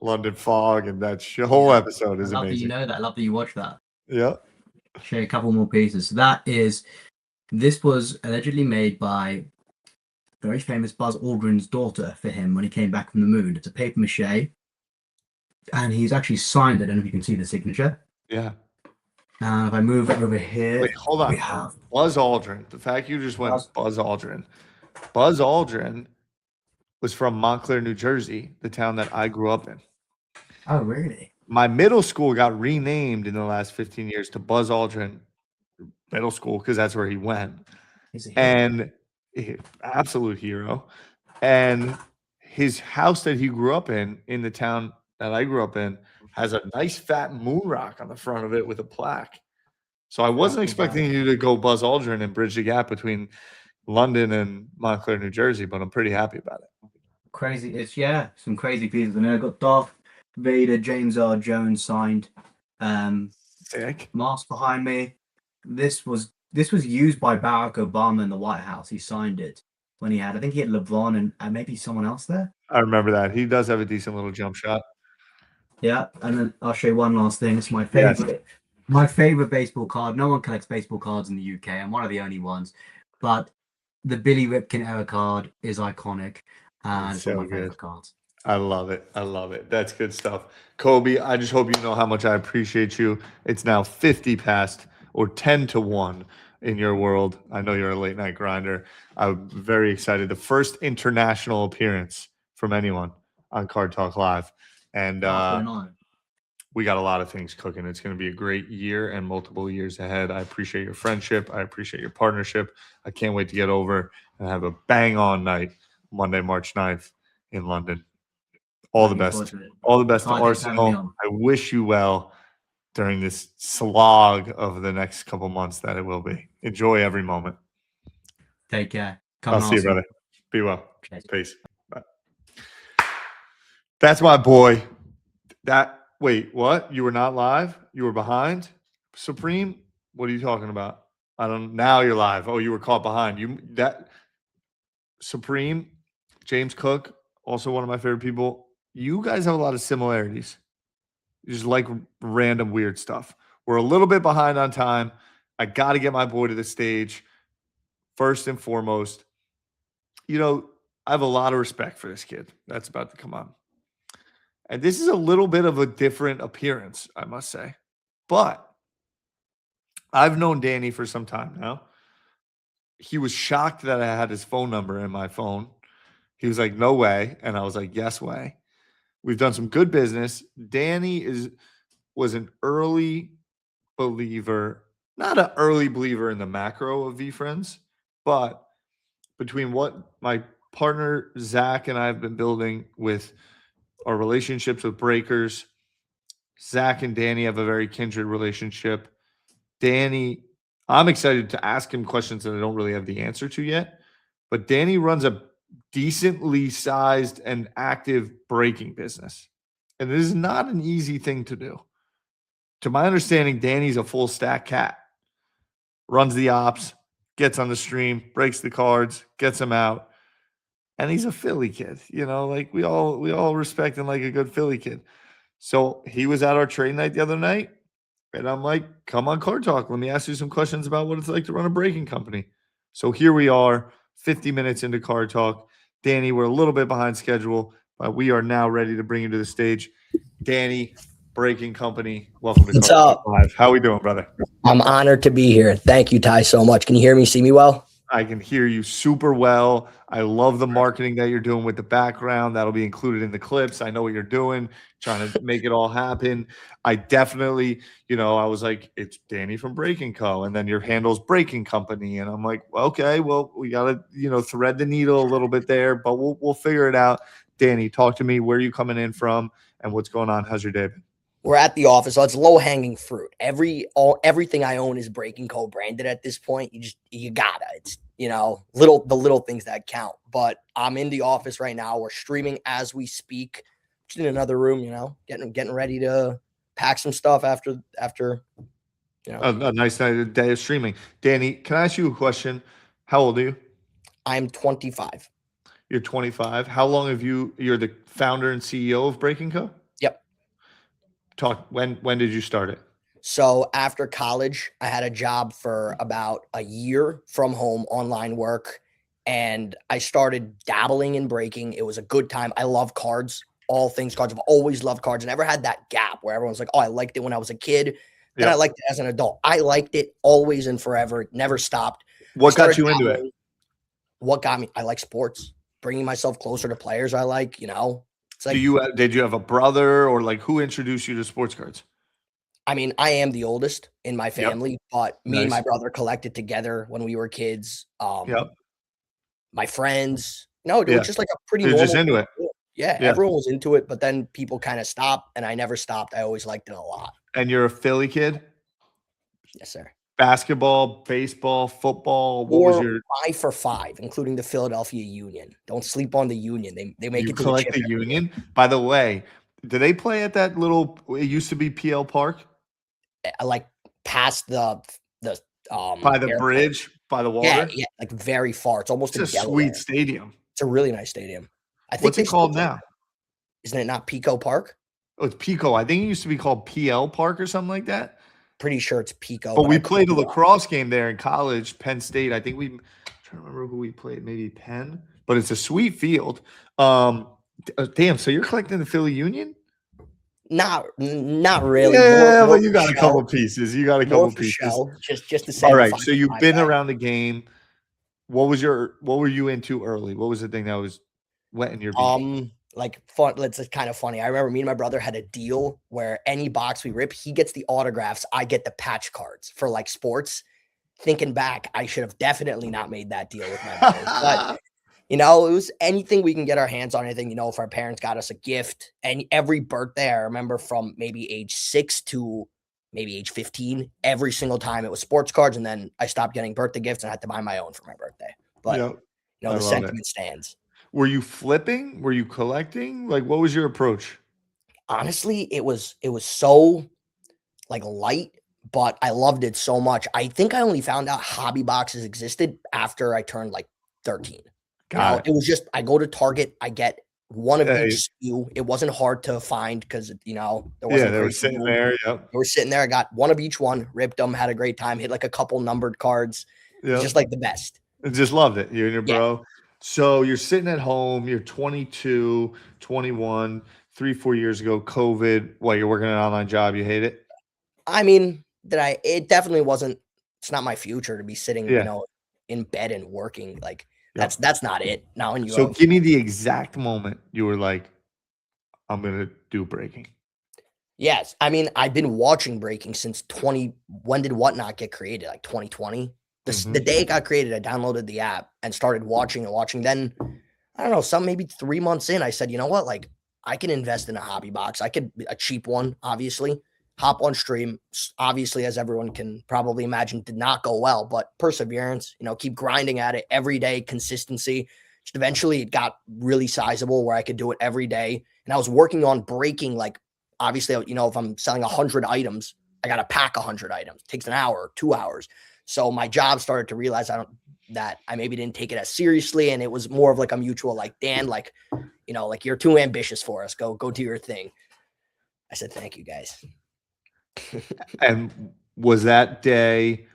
London Fog, and that whole episode is I love amazing. that you know that. I love that you watch that. Yeah. Show you a couple more pieces. This was allegedly made by very famous Buzz Aldrin's daughter for him when he came back from the moon. It's a paper mache, and he's actually signed it. I don't know if you can see the signature. Yeah. If I move over here, Wait, hold on. we have Buzz Aldrin. The fact you just went Buzz Aldrin. Buzz Aldrin was from Montclair, New Jersey, the town that I grew up in. Oh, really? My middle school got renamed in the last 15 years to Buzz Aldrin Middle School because that's where he went. And absolute hero. And his house that he grew up in the town that I grew up in, has a nice fat moon rock on the front of it with a plaque. So I wasn't expecting you to go Buzz Aldrin and bridge the gap between London and Montclair, New Jersey, but I'm pretty happy about it. Crazy. It's some crazy pieces. And I got Darth Vader, James R. Jones signed. Sick. Mask behind me. This was used by Barack Obama in the White House. He signed it when I think he had LeBron and maybe someone else there. I remember that. He does have a decent little jump shot. Yeah, and then I'll show you one last thing. It's my favorite. Yes. My favorite baseball card. No one collects baseball cards in the UK. I'm one of the only ones. But the Billy Ripken era card is iconic. And it's one of my favorite cards. I love it. I love it. That's good stuff. Coby, I just hope you know how much I appreciate you. It's now 50 past or 10 to 1 in your world. I know you're a late night grinder. I'm very excited. The first international appearance from anyone on Card Talk Live. And we got a lot of things cooking. It's going to be a great year and multiple years ahead. I appreciate your friendship. I appreciate your partnership. I can't wait to get over and have a bang on night Monday, March 9th in London. All the best. All the best to Arsenal. I wish you well during this slog of the next couple months that it will be. Enjoy every moment. Take care. I'll see you, brother. Be well. Peace. Bye. That's my boy. Wait, what? You were not live? You were behind? Supreme? What are you talking about? Now you're live. Oh, you were caught behind. Supreme, James Cook, also one of my favorite people. You guys have a lot of similarities. You just like random weird stuff. We're a little bit behind on time. I got to get my boy to the stage. First and foremost, I have a lot of respect for this kid that's about to come on. And this is a little bit of a different appearance, I must say. But I've known Danny for some time now. He was shocked that I had his phone number in my phone. He was like, no way. And I was like, yes way. We've done some good business. Danny was an early believer, not an early believer in the macro of VFriends, but between what my partner Zach and I have been building with our relationships with breakers, Zach and Danny have a very kindred relationship. Danny, I'm excited to ask him questions that I don't really have the answer to yet, but Danny runs a decently sized and active breaking business. And this is not an easy thing to do. To my understanding, Danny's a full stack cat. Runs the ops, gets on the stream, breaks the cards, gets them out. And he's a Philly kid, like we all respect him like a good Philly kid. So he was at our trade night the other night, and I'm like, come on Card Talk. Let me ask you some questions about what it's like to run a breaking company. So here we are, 50 minutes into Card Talk. Danny, we're a little bit behind schedule, but we are now ready to bring you to the stage. Danny, Breaking Company, welcome to Card Talk Live. How we doing, brother? I'm honored to be here. Thank you, Ty, so much. Can you hear me, see me well? I can hear you super well. I love the marketing that you're doing with the background. That'll be included in the clips. I know what you're doing, trying to make it all happen. I definitely, I was like, it's Danny from Breaking Co. And then your handle's Breaking Company. And I'm like, okay, well, we gotta, thread the needle a little bit there, but we'll figure it out. Danny, talk to me. Where are you coming in from and what's going on? How's your day been? We're at the office, so it's low hanging fruit. Everything I own is Breaking Co branded at this point. You gotta. It's the little things that count. But I'm in the office right now. We're streaming as we speak. Just in another room, getting ready to pack some stuff after. A nice day of streaming. Danny, can I ask you a question? How old are you? I'm 25. You're 25. How long have you're the founder and CEO of Breaking Co? Yep. When did you start it? So after college, I had a job for about a year from home, online work, and I started dabbling in breaking. It was a good time. I love cards, all things cards. I've always loved cards. I never had that gap where everyone's like, oh, I liked it when I was a kid. Then I liked it as an adult. I liked it always and forever. It never stopped. What got you into it? What got me? I like sports, bringing myself closer to players I like, It's like, did you have a brother or like who introduced you to sports cards? I mean, I am the oldest in my family, but me and Nice. my brother collected together when we were kids. My friends, it was just like a pretty You're normal just into it. Yeah, everyone was into it, but then people kind of stopped, and I never stopped. I always liked it a lot. And you're a Philly kid? Yes, sir. Basketball, baseball, football. What was your 5 for 5, including the Philadelphia Union. Don't sleep on the Union. They make you it to collect the the Union? By the way, do they play at that little it used to be PL Park? like past the By the airport. bridge, by the water? Yeah, like very far. It's almost It's in a Delaware. sweet stadium. It's a really nice stadium. I think What's they it called still play now? there. Isn't it not Pico Park? Oh, it's Pico. I think it used to be called PL Park or something like that. Pretty sure it's Pico. But we I could played a be wrong. lacrosse game there in college, Penn State. I think I'm trying to remember who we played, maybe Penn, but it's a sweet field. Damn, so you're collecting the Philly Union? Not really. Yeah, More but you got a couple pieces. You got a couple more for pieces. show. Just to say. All right, so you've been around the game. What were you into early? What was the thing that was wetting your beak? Like fun. It's kind of funny. I remember me and my brother had a deal where any box we rip, he gets the autographs, I get the patch cards for like sports. Thinking back, I should have definitely not made that deal with my brother. But it was anything we can get our hands on. Anything, if our parents got us a gift, and every birthday, I remember from maybe age 6 to maybe age 15, every single time it was sports cards. And then I stopped getting birthday gifts and I had to buy my own for my birthday. But the sentiment stands. Were you flipping? Were you collecting? Like, what was your approach? Honestly, it was so like light, but I loved it so much. I think I only found out hobby boxes existed after I turned like 13. It was just, I go to Target, I get one of each SKU. It wasn't hard to find because, there wasn't. They were sitting there. Yep. They were sitting there. I got one of each one, ripped them, had a great time, hit like a couple numbered cards. Yep. Just like the best. I just loved it. You and your bro. So you're sitting at home, you're 22, 21, 3-4 years ago, COVID. You're working an online job. You hate it? I mean, it definitely wasn't, it's not my future to be sitting, in bed and working. Like, that's not it. Now, when you give me the exact moment you were like, I'm gonna do breaking. Yes, I mean, I've been watching breaking since when did Whatnot get created? Like 2020. The day it got created, I downloaded the app and started watching. Then I don't know, maybe 3 months in, I said, you know what? Like, I can invest in a hobby box. I could, a cheap one, obviously, hop on stream. Obviously, as everyone can probably imagine, did not go well, but perseverance, keep grinding at it every day, consistency. Just eventually it got really sizable where I could do it every day. And I was working on breaking, like, obviously, if I'm selling 100 items, I got to pack 100 items. It takes an hour, 2 hours. So my job started to realize that I maybe didn't take it as seriously. And it was more of like a mutual, like, Dan, like, like, you're too ambitious for us. Go do your thing. I said, thank you guys. And was that day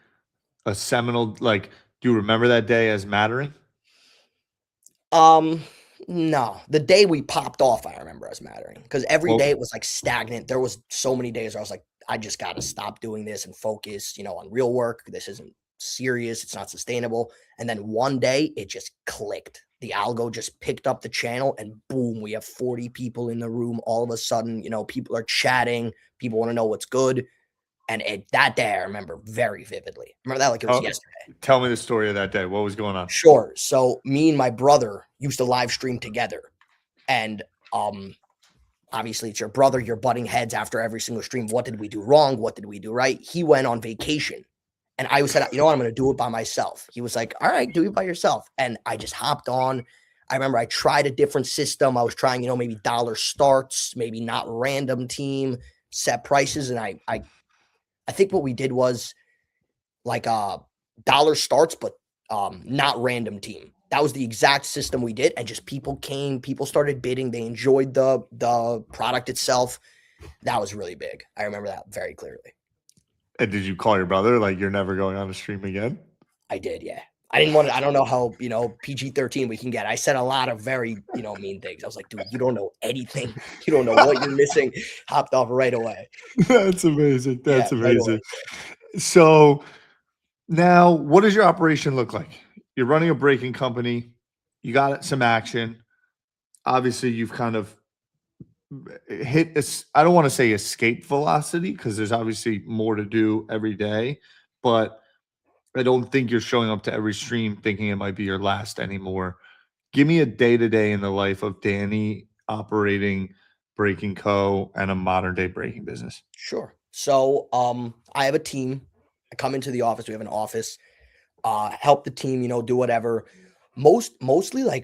a seminal, like, do you remember that day as mattering? No, the day we popped off, I remember as mattering because every day it was like stagnant. There was so many days where I was like, I just got to stop doing this and focus, on real work. This isn't serious. It's not sustainable. And then one day it just clicked. The algo just picked up the channel and boom, we have 40 people in the room. All of a sudden, people are chatting. People want to know what's good. And that day I remember very vividly. Remember that like it was yesterday. Tell me the story of that day. What was going on? Sure. So me and my brother used to live stream together. And obviously it's your brother, you're butting heads after every single stream. What did we do wrong? What did we do right? He went on vacation. And I said, you know what? I'm going to do it by myself. He was like, all right, do it by yourself. And I just hopped on. I remember I tried a different system. I was trying, maybe dollar starts, maybe not random team, set prices. And I think what we did was like dollar starts, but not random team. That was the exact system we did. And just people came, people started bidding. They enjoyed the product itself. That was really big. I remember that very clearly. And did you call your brother like you're never going on a stream again? I did, yeah. I didn't want to. I don't know how PG-13 we can get. I said a lot of very mean things. I was like, dude, you don't know anything. You don't know what you're missing. Hopped off right away. That's amazing. That's amazing. Right. So now, what does your operation look like? You're running a breaking company. You got some action. Obviously, you've kind of hit this, I don't want to say escape velocity because there's obviously more to do every day, but I don't think you're showing up to every stream thinking it might be your last anymore. Give me a day-to-day in the life of Danny operating Breaking Co. and a modern day breaking business. Sure. So I have a team. I come into the office. We have an office, help the team, do whatever. Mostly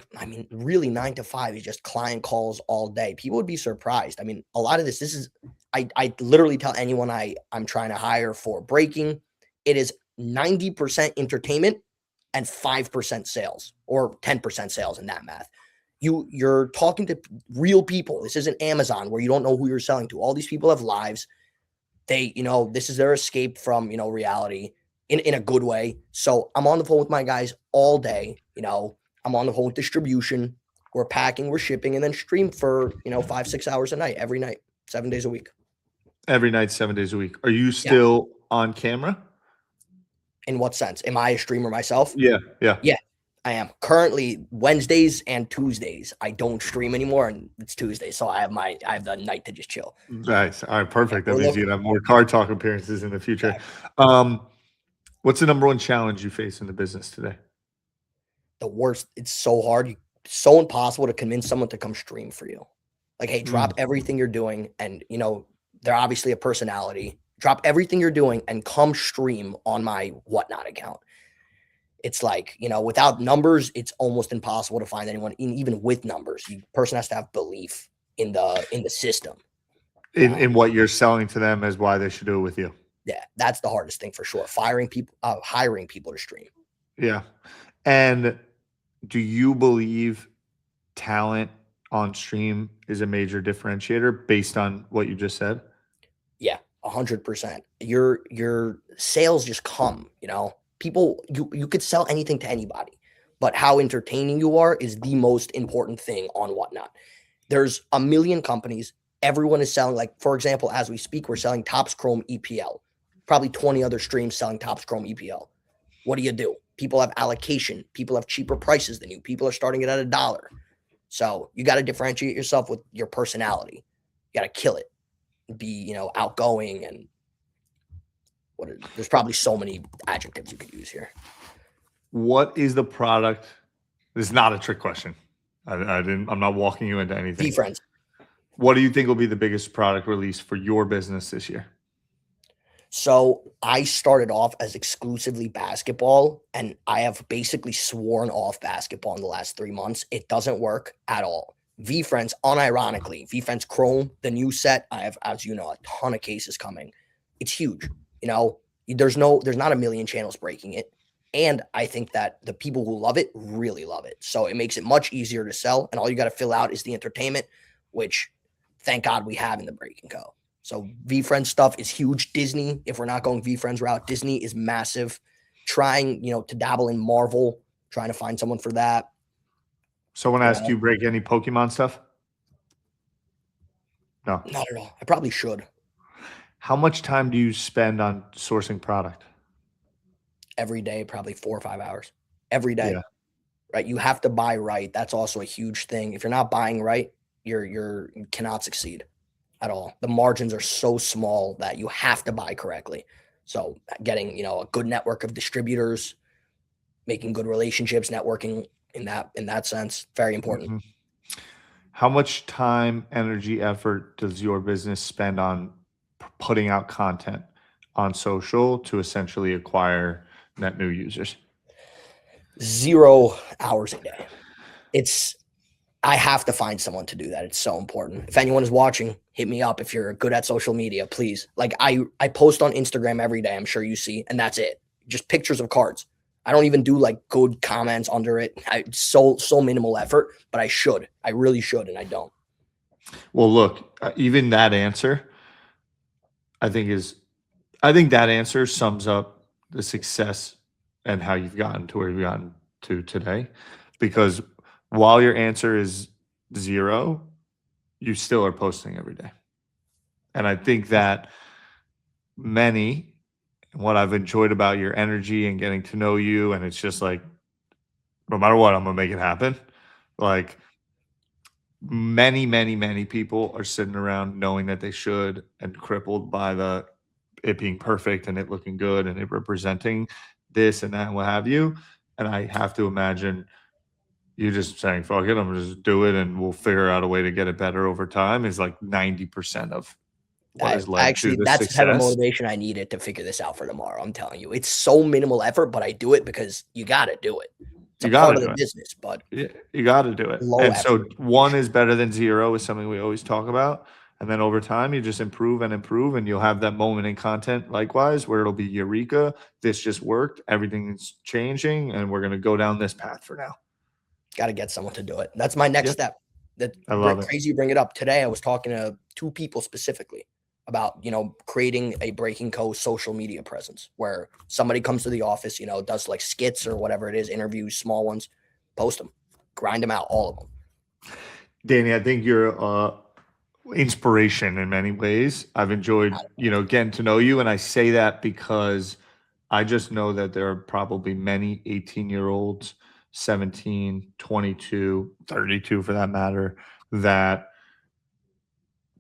really 9 to 5 is just client calls all day. People would be surprised. I mean, a lot of this is, I literally tell anyone I'm trying to hire for breaking, it is 90% entertainment and 5% sales or 10% sales in that math. You're talking to real people. This isn't Amazon where you don't know who you're selling to. All these people have lives. They, this is their escape from, reality in a good way. So I'm on the phone with my guys all day. I'm on the phone with distribution. We're packing, we're shipping, and then stream for, 5-6 hours a night, every night, 7 days a week. Every night, 7 days a week. Are you still on camera? In what sense? Am I a streamer myself? Yeah. I am. Currently, Wednesdays and Tuesdays, I don't stream anymore, and it's Tuesday, so I have the night to just chill. Nice. All right, perfect. That means you'd have more card talk appearances in the future. Yeah. What's the number one challenge you face in the business today? The worst. It's so hard. It's so impossible to convince someone to come stream for you. Like, hey, drop everything you're doing, and they're obviously a personality. Drop everything you're doing and come stream on my Whatnot account. It's like, without numbers, it's almost impossible to find anyone. Even with numbers, the person has to have belief in the system. In what you're selling to them as why they should do it with you. Yeah, that's the hardest thing for sure. Hiring people to stream. Yeah. And do you believe talent on stream is a major differentiator based on what you just said? Yeah, 100%. Your sales just come, people, you could sell anything to anybody, but how entertaining you are is the most important thing on Whatnot. There's a million companies. Everyone is selling, like, for example, as we speak, we're selling Topps Chrome EPL, probably 20 other streams selling Topps Chrome EPL. What do? People have allocation. People have cheaper prices than you. People are starting it at $1. So you got to differentiate yourself with your personality. You got to kill it. Be, outgoing and there's probably so many adjectives you could use here. What is the product? This is not a trick question. I'm not walking you into anything. Friends. What do you think will be the biggest product release for your business this year? So I started off as exclusively basketball, and I have basically sworn off basketball in the last 3 months. It doesn't work at all. V-Friends, unironically, V-Friends Chrome, the new set, I have, as you know, a ton of cases coming. It's huge. There's not a million channels breaking it. And I think that the people who love it really love it. So it makes it much easier to sell. And all you got to fill out is the entertainment, which thank God we have in the Breaking Co. So V-Friends stuff is huge. Disney, if we're not going V-Friends route, Disney is massive. Trying, to dabble in Marvel, trying to find someone for that. Someone asked you break any Pokemon stuff? No. Not at all. I probably should. How much time do you spend on sourcing product? every day, probably 4 or 5 hours every day. Yeah. Right? You have to buy right. That's also a huge thing. If you're not buying right, you cannot succeed at all. The margins are so small that you have to buy correctly. So getting, a good network of distributors, making good relationships, networking in that sense, very important. Mhm. How much time, energy, effort does your business spend on putting out content on social to essentially acquire net new users? 0 hours a day. I have to find someone to do that. It's so important. If anyone is watching, hit me up if you're good at social media, please. Like I post on Instagram every day, I'm sure you see, and that's it. Just pictures of cards. I don't even do like good comments under it. So minimal effort, but I should. I really should, and I don't. Well, look, even that answer, I think that answer sums up the success and how you've gotten to where you've gotten to today. Because while your answer is 0, you still are posting every day. And I think that what I've enjoyed about your energy and getting to know you, and it's just like, no matter what, I'm gonna make it happen. Like many people are sitting around knowing that they should and crippled by it being perfect and it looking good and it representing this and that and what have you. And I have to imagine you just saying, fuck it, I'm gonna just do it and we'll figure out a way to get it better over time is like 90% of what has led to the That's the type of success. motivation I needed to figure this out for tomorrow. I'm telling you, it's so minimal effort, but I do it because you got to do it. It's You a part gotta of do the it. business, but You got to do it. low And so effort. 1 is better than 0 is something we always talk about. And then over time, you just improve and improve, and you'll have that moment in content likewise where it'll be eureka. This just worked. Everything's changing, and we're going to go down this path for now. Got to get someone to do it. That's my next Yep. step. I love it. Crazy you bring it up. Today, I was talking to 2 people specifically about, creating a Breaking Co social media presence where somebody comes to the office, does like skits or whatever it is, interviews, small ones, post them, grind them out, all of them. Danny, I think you're inspiration in many ways. I've enjoyed, getting to know you. And I say that because I just know that there are probably many 18-year-olds, 17, 22, 32 for that matter, that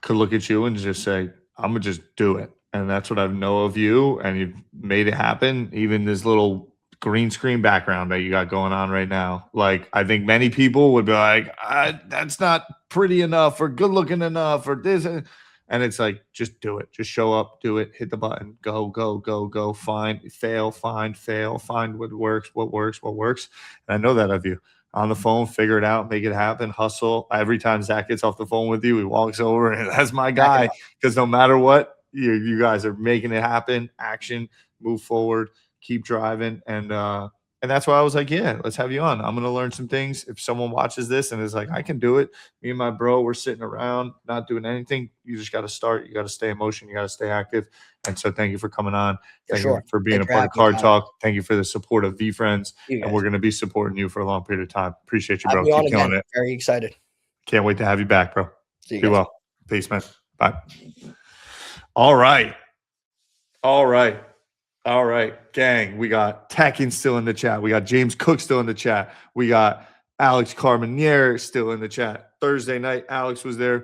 could look at you and just say, I'm gonna just do it. And that's what I know of you. And you've made it happen. Even this little green screen background that you got going on right now. Like, I think many people would be like, that's not pretty enough or good looking enough or this. And it's like, just do it. Just show up, do it, hit the button, go, find, fail, find what works. And I know that of you. On the phone, figure it out, make it happen, hustle. Every time Zach gets off the phone with you, he walks over and that's my guy. Because no matter what, you guys are making it happen. Action, move forward, keep driving. And that's why I was like, yeah, let's have you on. I'm gonna learn some things. If someone watches this and is like, I can do it, me and my bro, we're sitting around not doing anything. You just gotta start, you gotta stay in motion, you gotta stay active. And so thank you for coming on. Thank you for being a part of Card Talk. Thank you for the support of V Friends. And we're going to be supporting you for a long period of time. Appreciate you, bro. Keep killing it. Very excited. Can't wait to have you back, bro. See you Be well. Peace, man. Bye. All right. Gang, we got Takin still in the chat. We got James Cook still in the chat. We got Alex Carbonier still in the chat. Thursday night, Alex was there.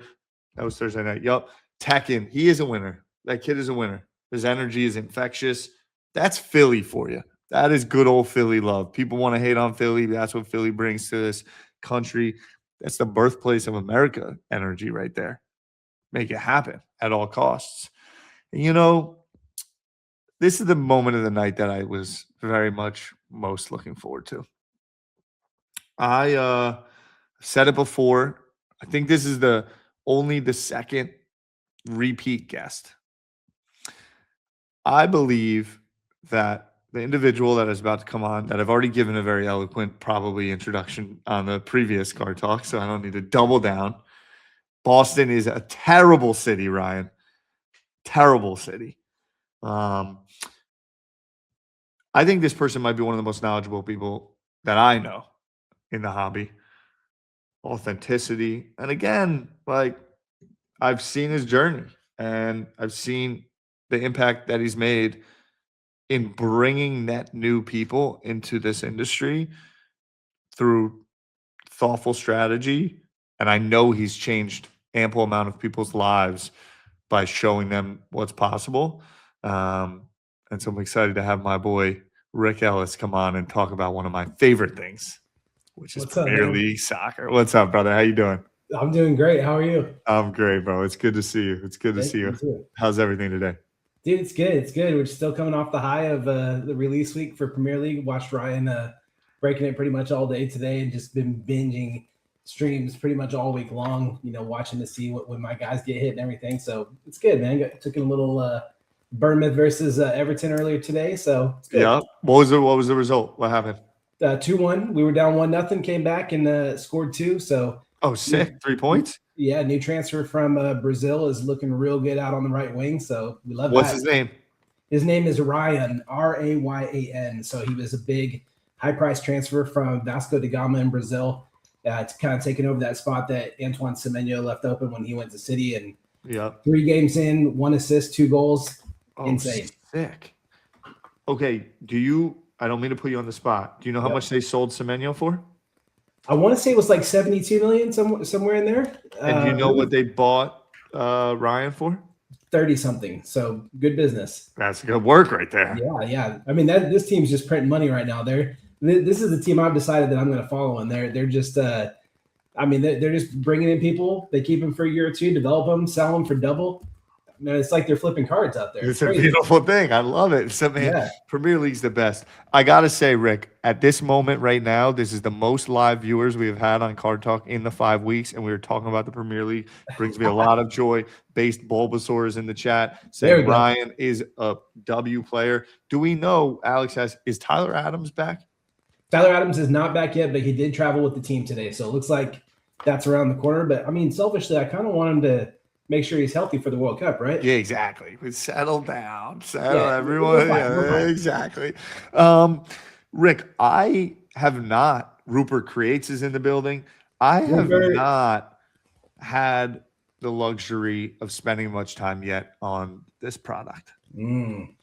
That was Thursday night. Yup. Takin, he is a winner. That kid is a winner. His energy is infectious. That's Philly for you. That is good old Philly love. People want to hate on Philly. That's what Philly brings to this country. That's the birthplace of America energy right there. Make it happen at all costs. And this is the moment of the night that I was very much most looking forward to. I said it before. I think this is only the second repeat guest. I believe that the individual that is about to come on, that I've already given a very eloquent, probably introduction on the previous Card Talk, so I don't need to double down. Boston is a terrible city, Ryan. Terrible city. I think this person might be one of the most knowledgeable people that I know in the hobby. Authenticity. And again, like, I've seen his journey and I've seen the impact that he's made in bringing net new people into this industry through thoughtful strategy. And I know he's changed ample amount of people's lives by showing them what's possible. And so I'm excited to have my boy Ric Ellis come on and talk about one of my favorite things, which is What's up, Premier man? League soccer. What's up, brother? How you doing? I'm doing great. How are you? I'm great, bro. It's good to see you. It's good to see you. Too. How's everything today? Dude, it's good. It's good. We're still coming off the high of the release week for Premier League. Watched Ryan breaking it pretty much all day today and just been binging streams pretty much all week long, watching to see when my guys get hit and everything. So it's good, man. Took in a little Bournemouth versus Everton earlier today. So it's good. Yeah. What was the result? What happened? 2-1. We were down 1-0, came back and scored 2. So sick. 3 points? Yeah, new transfer from Brazil is looking real good out on the right wing. So we love What's that. his name? His name is Ryan, Rayyan. So he was a big high-price transfer from Vasco da Gama in Brazil. It's kind of taking over that spot that Antoine Semenyo left open when he went to City. And 3 games in, 1 assist, 2 goals. Insane. Sick. Okay, I don't mean to put you on the spot. Do you know how much they sold Semenyo for? I want to say it was like 72 million, somewhere in there. And do you know what they bought Ryan for? 30-something. So good business. That's good work right there. Yeah. I mean, this team's just printing money right now. This is the team I've decided that I'm going to follow, and they're just they're just bringing in people. They keep them for a year or 2, develop them, sell them for double. Man, it's like they're flipping cards out there. It's a beautiful thing. I love it. So, man, Premier League's the best. I got to say, Rick, at this moment right now, this is the most live viewers we have had on Card Talk in the 5 weeks, and we were talking about the Premier League. It brings me a lot of joy. Based Bulbasaur is in the chat saying Ryan is a W player. Do we know, Alex asks, is Tyler Adams back? Tyler Adams is not back yet, but he did travel with the team today. So it looks like that's around the corner. But, I mean, selfishly, I kind of want him to make sure he's healthy for the World Cup, right? Yeah, exactly. We settle down. Everyone. We're fine. Exactly. Rick, I have not. Rupert Creates is in the building. I have not had the luxury of spending much time yet on this product. Can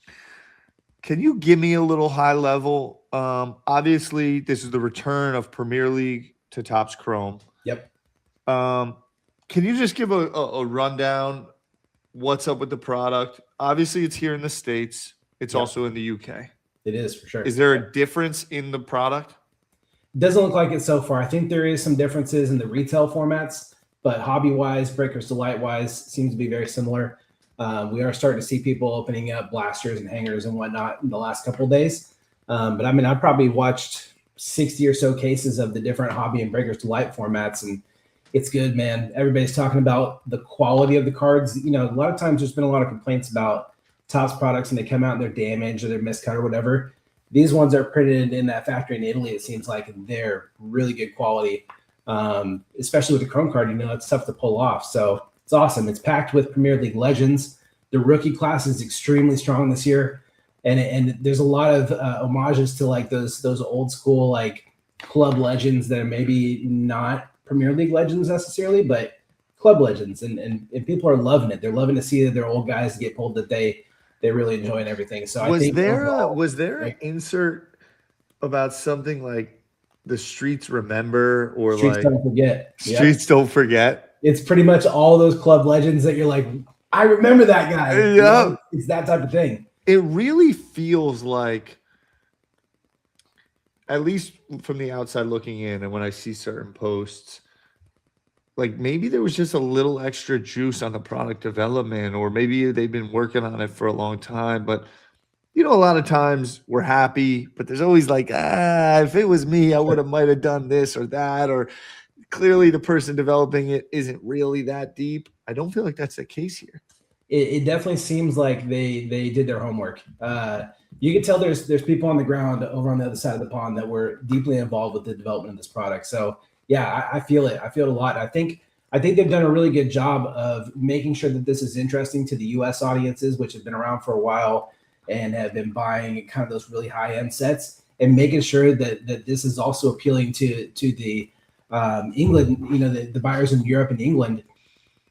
you give me a little high level? Obviously, this is the return of Premier League to Topps Chrome. Yep. Can you just give a rundown? What's up with the product? Obviously, it's here in the States. It's also in the UK. It is, for sure. Is there a difference in the product? Doesn't look like it so far. I think there is some differences in the retail formats, but hobby-wise, Breakers Delight-wise, seems to be very similar. We are starting to see people opening up blasters and hangers and whatnot in the last couple of days. But I mean, I probably watched 60 or so cases of the different hobby and Breakers Delight formats, and it's good, man. Everybody's talking about the quality of the cards. A lot of times there's been a lot of complaints about Topps products and they come out and they're damaged or they're miscut or whatever. These ones are printed in that factory in Italy, it seems like, and they're really good quality. Especially with the Chrome card, it's tough to pull off. So it's awesome. It's packed with Premier League legends. The rookie class is extremely strong this year. And there's a lot of homages to like those old school like club legends that are maybe not Premier League legends necessarily, but club legends, and people are loving it. They're loving to see that their old guys get pulled, that they really enjoy and everything. So was I think there an insert about something like the streets remember or Streets like don't forget? Streets don't forget? It's pretty much all those club legends that you're like, I remember that guy. Yeah, it's that type of thing. It really feels like, at least from the outside looking in, and when I see certain posts, like maybe there was just a little extra juice on the product development, or maybe they've been working on it for a long time. But, a lot of times we're happy, but there's always like, if it was me, I might have done this or that, or clearly the person developing it isn't really that deep. I don't feel like that's the case here. It definitely seems like they did their homework. You can tell there's people on the ground over on the other side of the pond that were deeply involved with the development of this product. So yeah, I feel it. I feel it a lot. I think they've done a really good job of making sure that this is interesting to the US audiences, which have been around for a while and have been buying kind of those really high end sets, and making sure that this is also appealing to the England, the buyers in Europe and England,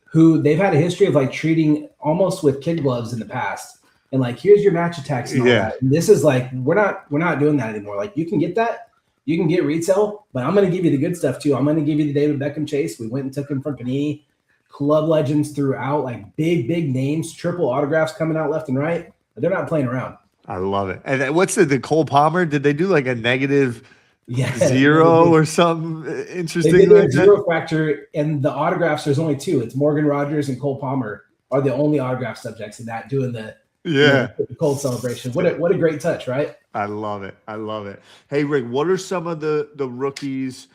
who they've had a history of like treating almost with kid gloves in the past. and like here's your match attacks and all Yeah. that. And this is like we're not doing that anymore. Like you can get that, you can get retail, but I'm going to give you the good stuff too. I'm going to give you the David Beckham chase. We went and took him from Panini, club legends throughout, like big names, triple autographs coming out left and right. But they're not playing around. I love it. And what's the Cole Palmer? Did they do like a negative Yeah, zero or something they interesting did like their that? zero factor, and the autographs. There's only two. It's Morgan Rogers and Cole Palmer are the only autograph subjects in that doing the the cold celebration. What a great touch, right? I love it. I love it. Hey, Rick, what are some of the rookies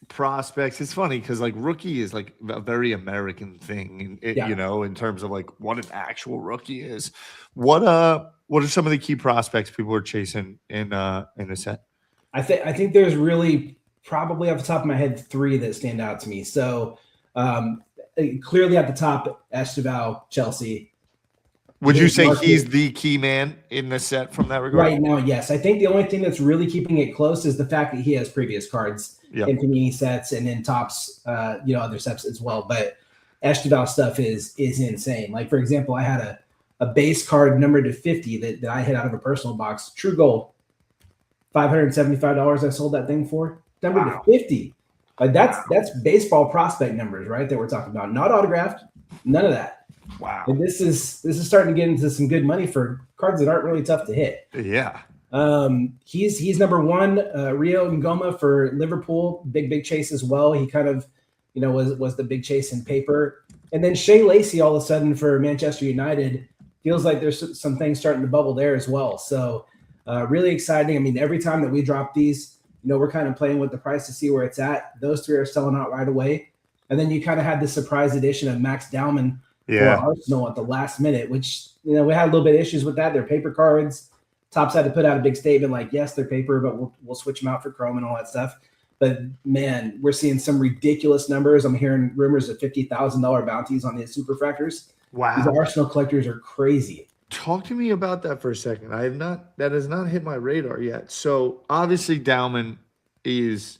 prospects? It's funny because like rookie is like a very American thing, you know, in terms of like what an actual rookie is. What are some of the key prospects people are chasing in the set? I think there's really probably off the top of my head 3 that stand out to me. So clearly at the top, Esteval, Chelsea. Would you say he's the key man in the set from that regard? Right now, yes. I think the only thing that's really keeping it close is the fact that he has previous cards in Panini sets and in Topps, other sets as well. But Esteval stuff is insane. Like, for example, I had a base card numbered to 50 that I hit out of a personal box, true gold. $575 I sold that thing for. Numbered to 50. Like that's baseball prospect numbers, right? That we're talking about. Not autographed, none of that. Wow. And this is starting to get into some good money for cards that aren't really tough to hit. Yeah. He's number 1. Rio Ngoma for Liverpool, big chase as well. He kind of, was the big chase in paper. And then Shea Lacey all of a sudden for Manchester United feels like there's some things starting to bubble there as well. So really exciting. I mean, every time that we drop these, we're kind of playing with the price to see where it's at. Those 3 are selling out right away. And then you kind of had the surprise edition of Max Dowman for Arsenal at the last minute, which, we had a little bit of issues with that. They're paper cards. Topps had to put out a big statement like, yes, they're paper, but we'll switch them out for chrome and all that stuff. But, man, we're seeing some ridiculous numbers. I'm hearing rumors of $50,000 bounties on these superfractors. Wow. These Arsenal collectors are crazy. Talk to me about that for a second. That has not hit my radar yet. So obviously Dowman is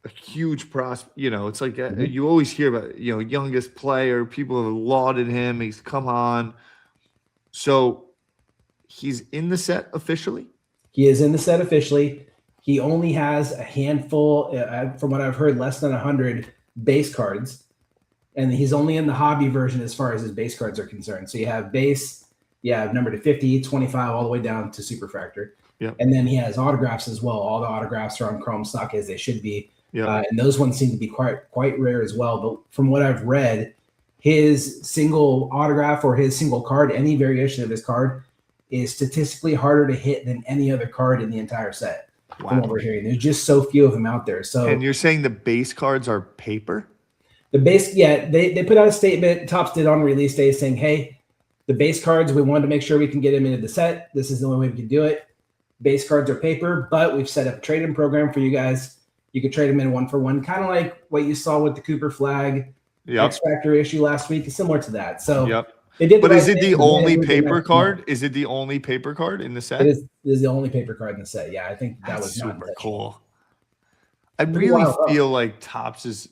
a huge prospect. It's like you always hear about, youngest player. People have lauded him. He's come on. So he's in the set officially? He is in the set officially. He only has a handful, from what I've heard, less than 100 base cards. And he's only in the hobby version as far as his base cards are concerned. So you have base. Yeah, number to 50, 25, all the way down to Superfractor. Yep. And then he has autographs as well. All the autographs are on Chrome stock as they should be. Yep. And those ones seem to be quite rare as well. But from what I've read, his single autograph or his single card, any variation of his card, is statistically harder to hit than any other card in the entire set. Wow. From what we're hearing. There's just so few of them out there. So, and you're saying the base cards are paper? The base, they put out a statement, Topps did on release day saying, hey, the base cards, we wanted to make sure we can get them into the set. This is the only way we can do it. Base cards are paper, but we've set up a trade-in program for you guys. You could trade them in 1-for-1, kind of like what you saw with the Cooper Flag X Factor issue last week. It's similar to that. So they did. But is it the only paper card? Is it the only paper card in the set? It is the only paper card in the set. Yeah, I think that was super not cool. I really feel like Topps'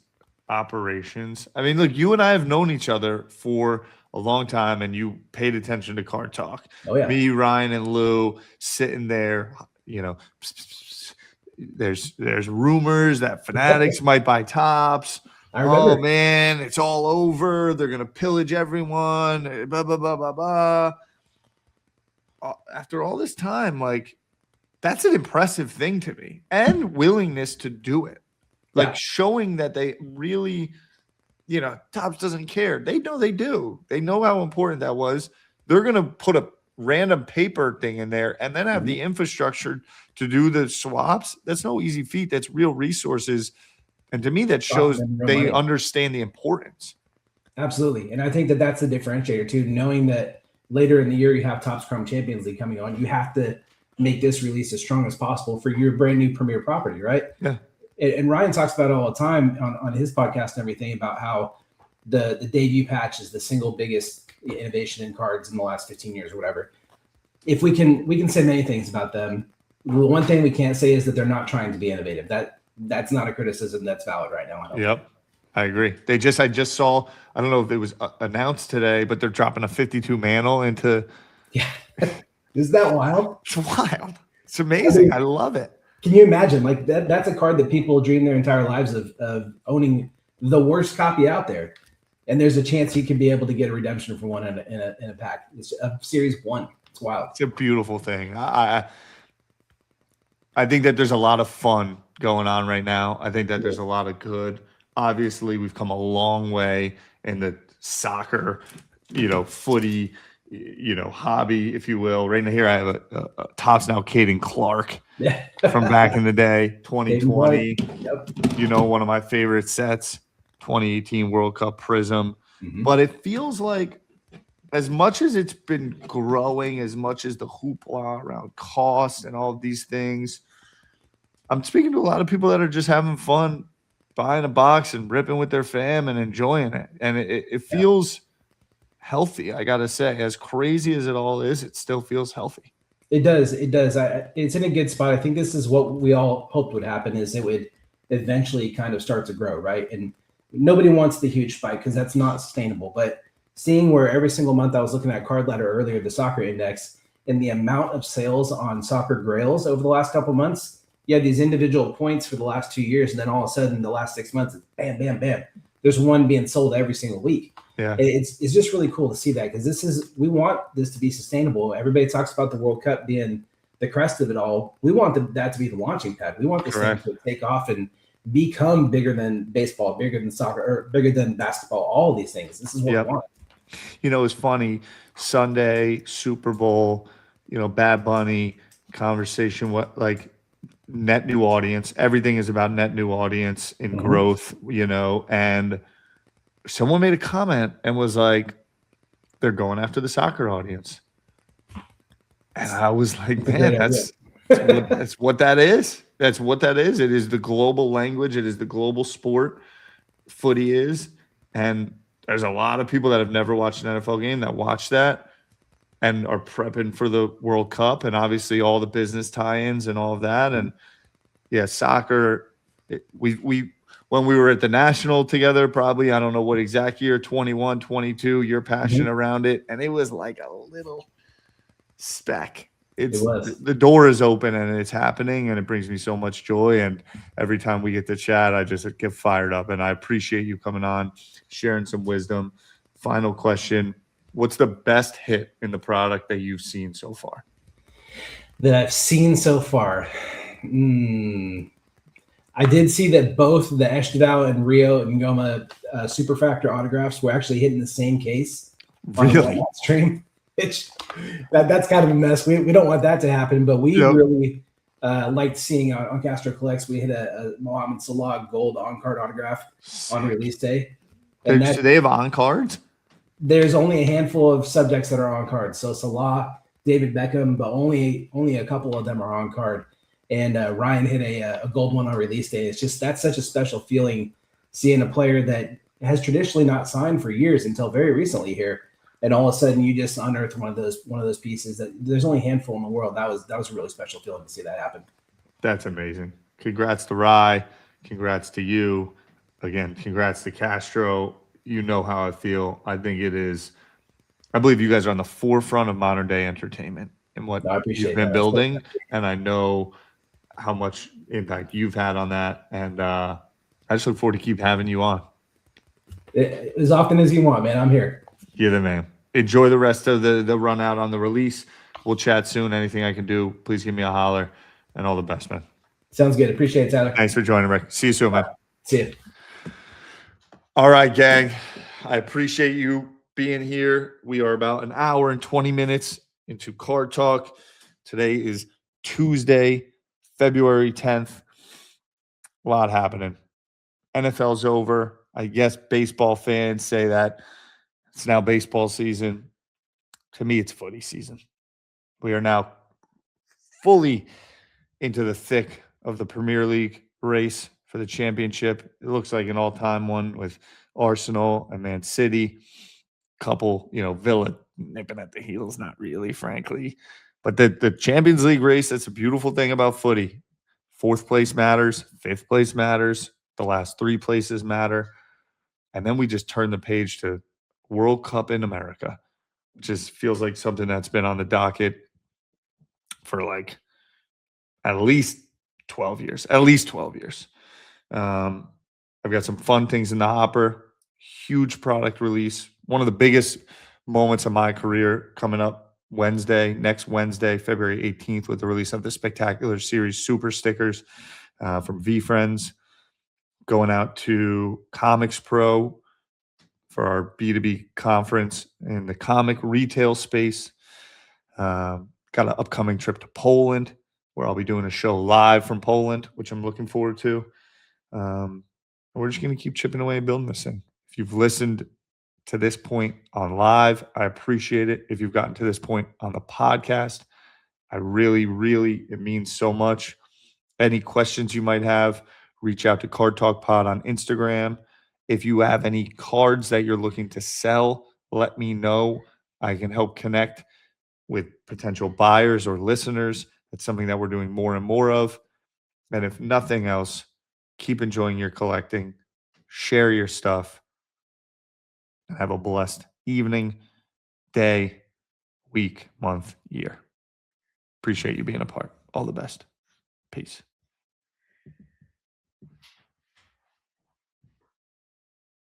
operations. I mean, look, you and I have known each other for a long time, and you paid attention to Card Talk. Oh yeah. Me, Ryan, and Lou sitting there, there's rumors that Fanatics might buy Topps. Oh man, it's all over. They're gonna pillage everyone. Blah blah blah blah blah. After all this time, like, that's an impressive thing to me, and willingness to do it, like showing that they really. Topps doesn't care. They know they do. They know how important that was. They're going to put a random paper thing in there and then have the infrastructure to do the swaps. That's no easy feat. That's real resources. And to me, that shows they understand the importance. Absolutely. And I think that's the differentiator too, knowing that later in the year you have Topps Chrome Champions League coming on. You have to make this release as strong as possible for your brand new premier property, right? Yeah. And Ryan talks about it all the time on his podcast and everything about how the debut patch is the single biggest innovation in cards in the last 15 years or whatever. If we can say many things about them. The one thing we can't say is that they're not trying to be innovative. That's not a criticism that's valid right now. Yep. I agree. I just saw, I don't know if it was announced today, but they're dropping a 52 mantle into Is that wild? It's wild. It's amazing. I love it. Can you imagine? Like that's a card that people dream their entire lives of owning, the worst copy out there. And there's a chance you could be able to get a redemption for one in a pack. It's a series 1. It's wild. It's a beautiful thing. I think that there's a lot of fun going on right now. I think that there's a lot of good. Obviously, we've come a long way in the soccer, footy, hobby, if you will. Right now here, I have a Topps now Caden Clark from back in the day, 2020. Yep. One of my favorite sets, 2018 World Cup Prism. Mhm. But it feels like as much as it's been growing, as much as the hoopla around cost and all of these things, I'm speaking to a lot of people that are just having fun buying a box and ripping with their fam and enjoying it. And it feels healthy, I got to say. As crazy as it all is, it still feels healthy. It does. It does. It's in a good spot. I think this is what we all hoped would happen, is it would eventually kind of start to grow, right? And nobody wants the huge spike because that's not sustainable. But seeing where every single month, I was looking at Card Ladder earlier, the soccer index, and the amount of sales on soccer grails over the last couple of months, you had these individual points for the last 2 years, and then all of a sudden, the last 6 months, it's bam, bam, bam. There's one being sold every single week. Yeah, it's just really cool to see that, because we want this to be sustainable. Everybody talks about the World Cup being the crest of it all. We want that to be the launching pad. We want this thing to take off and become bigger than baseball, bigger than soccer, or bigger than basketball. All of these things. This is what we want. It's funny. Sunday, Super Bowl, Bad Bunny conversation. Net new audience. Everything is about net new audience and growth, and someone made a comment and was like, they're going after the soccer audience. And I was like, man, that's what that is. That's what that is. It is the global language. It is the global sport. Footy is. And there's a lot of people that have never watched an NFL game that watch that and are prepping for the World Cup, and obviously all the business tie-ins and all of that. And yeah, soccer, when we were at the National together, probably, I don't know what exact year, 21, 22, your passion around it. And it was like a little speck. The door is open and it's happening, and it brings me so much joy. And every time we get to chat, I just get fired up, and I appreciate you coming on, sharing some wisdom. Final question. What's the best hit in the product that you've seen so far? That I've seen so far. I did see that both the Esteval and Rio and Goma Super Factor autographs were actually hitting the same case. Really? On stream. That's kind of a mess. We don't want that to happen, but we really liked seeing on Castro Collects, we hit a Mohamed Salah gold on-card autograph on release day. And do they have on-cards? There's only a handful of subjects that are on card. So Salah, David Beckham, but only a couple of them are on card. And Ryan hit a gold one on release day. It's just, that's such a special feeling, seeing a player that has traditionally not signed for years until very recently here, and all of a sudden you just unearth one of those pieces that there's only a handful in the world. That was a really special feeling to see that happen. That's amazing. Congrats to Rye. Congrats to you. Again, congrats to Castro. You know how I feel. I think it is. I believe you guys are on the forefront of modern day entertainment and what you've been building. And I know how much impact you've had on that. And I just look forward to keep having you on. As often as you want, man. I'm here. You're the man. Enjoy the rest of the run out on the release. We'll chat soon. Anything I can do, please give me a holler, and all the best, man. Sounds good. Appreciate it, Tyler. Thanks for joining, Rick. See you soon, man. See you. All right, gang. I appreciate you being here. We are about an hour and 20 minutes into Card Talk. Today is Tuesday, February 10th. A lot happening. NFL's over. I guess baseball fans say that it's now baseball season. To me, it's footy season. We are now fully into the thick of the Premier League race for the championship. It looks like an all-time one with Arsenal and Man City. Couple, Villa nipping at the heels, not really, frankly. But the Champions League race, that's a beautiful thing about footy. 4th place matters. 5th place matters. The last 3 places matter. And then we just turn the page to World Cup in America. just feels like something that's been on the docket for like at least 12 years. At least 12 years. I've got some fun things in the hopper. Huge product release. One of the biggest moments of my career coming up next Wednesday, February 18th, with the release of the Spectacular Series Super Stickers from V-Friends. Going out to Comics Pro for our B2B conference in the comic retail space. Got an upcoming trip to Poland where I'll be doing a show live from Poland, which I'm looking forward to. We're just going to keep chipping away and building this thing. If you've listened to this point on live, I appreciate it. If you've gotten to this point on the podcast, I really, really, it means so much. Any questions you might have, reach out to Card Talk Pod on Instagram. If you have any cards that you're looking to sell, let me know. I can help connect with potential buyers or listeners. That's something that we're doing more and more of. And if nothing else, keep enjoying your collecting, share your stuff, and have a blessed evening, day, week, month, year. Appreciate you being a part. All the best. Peace.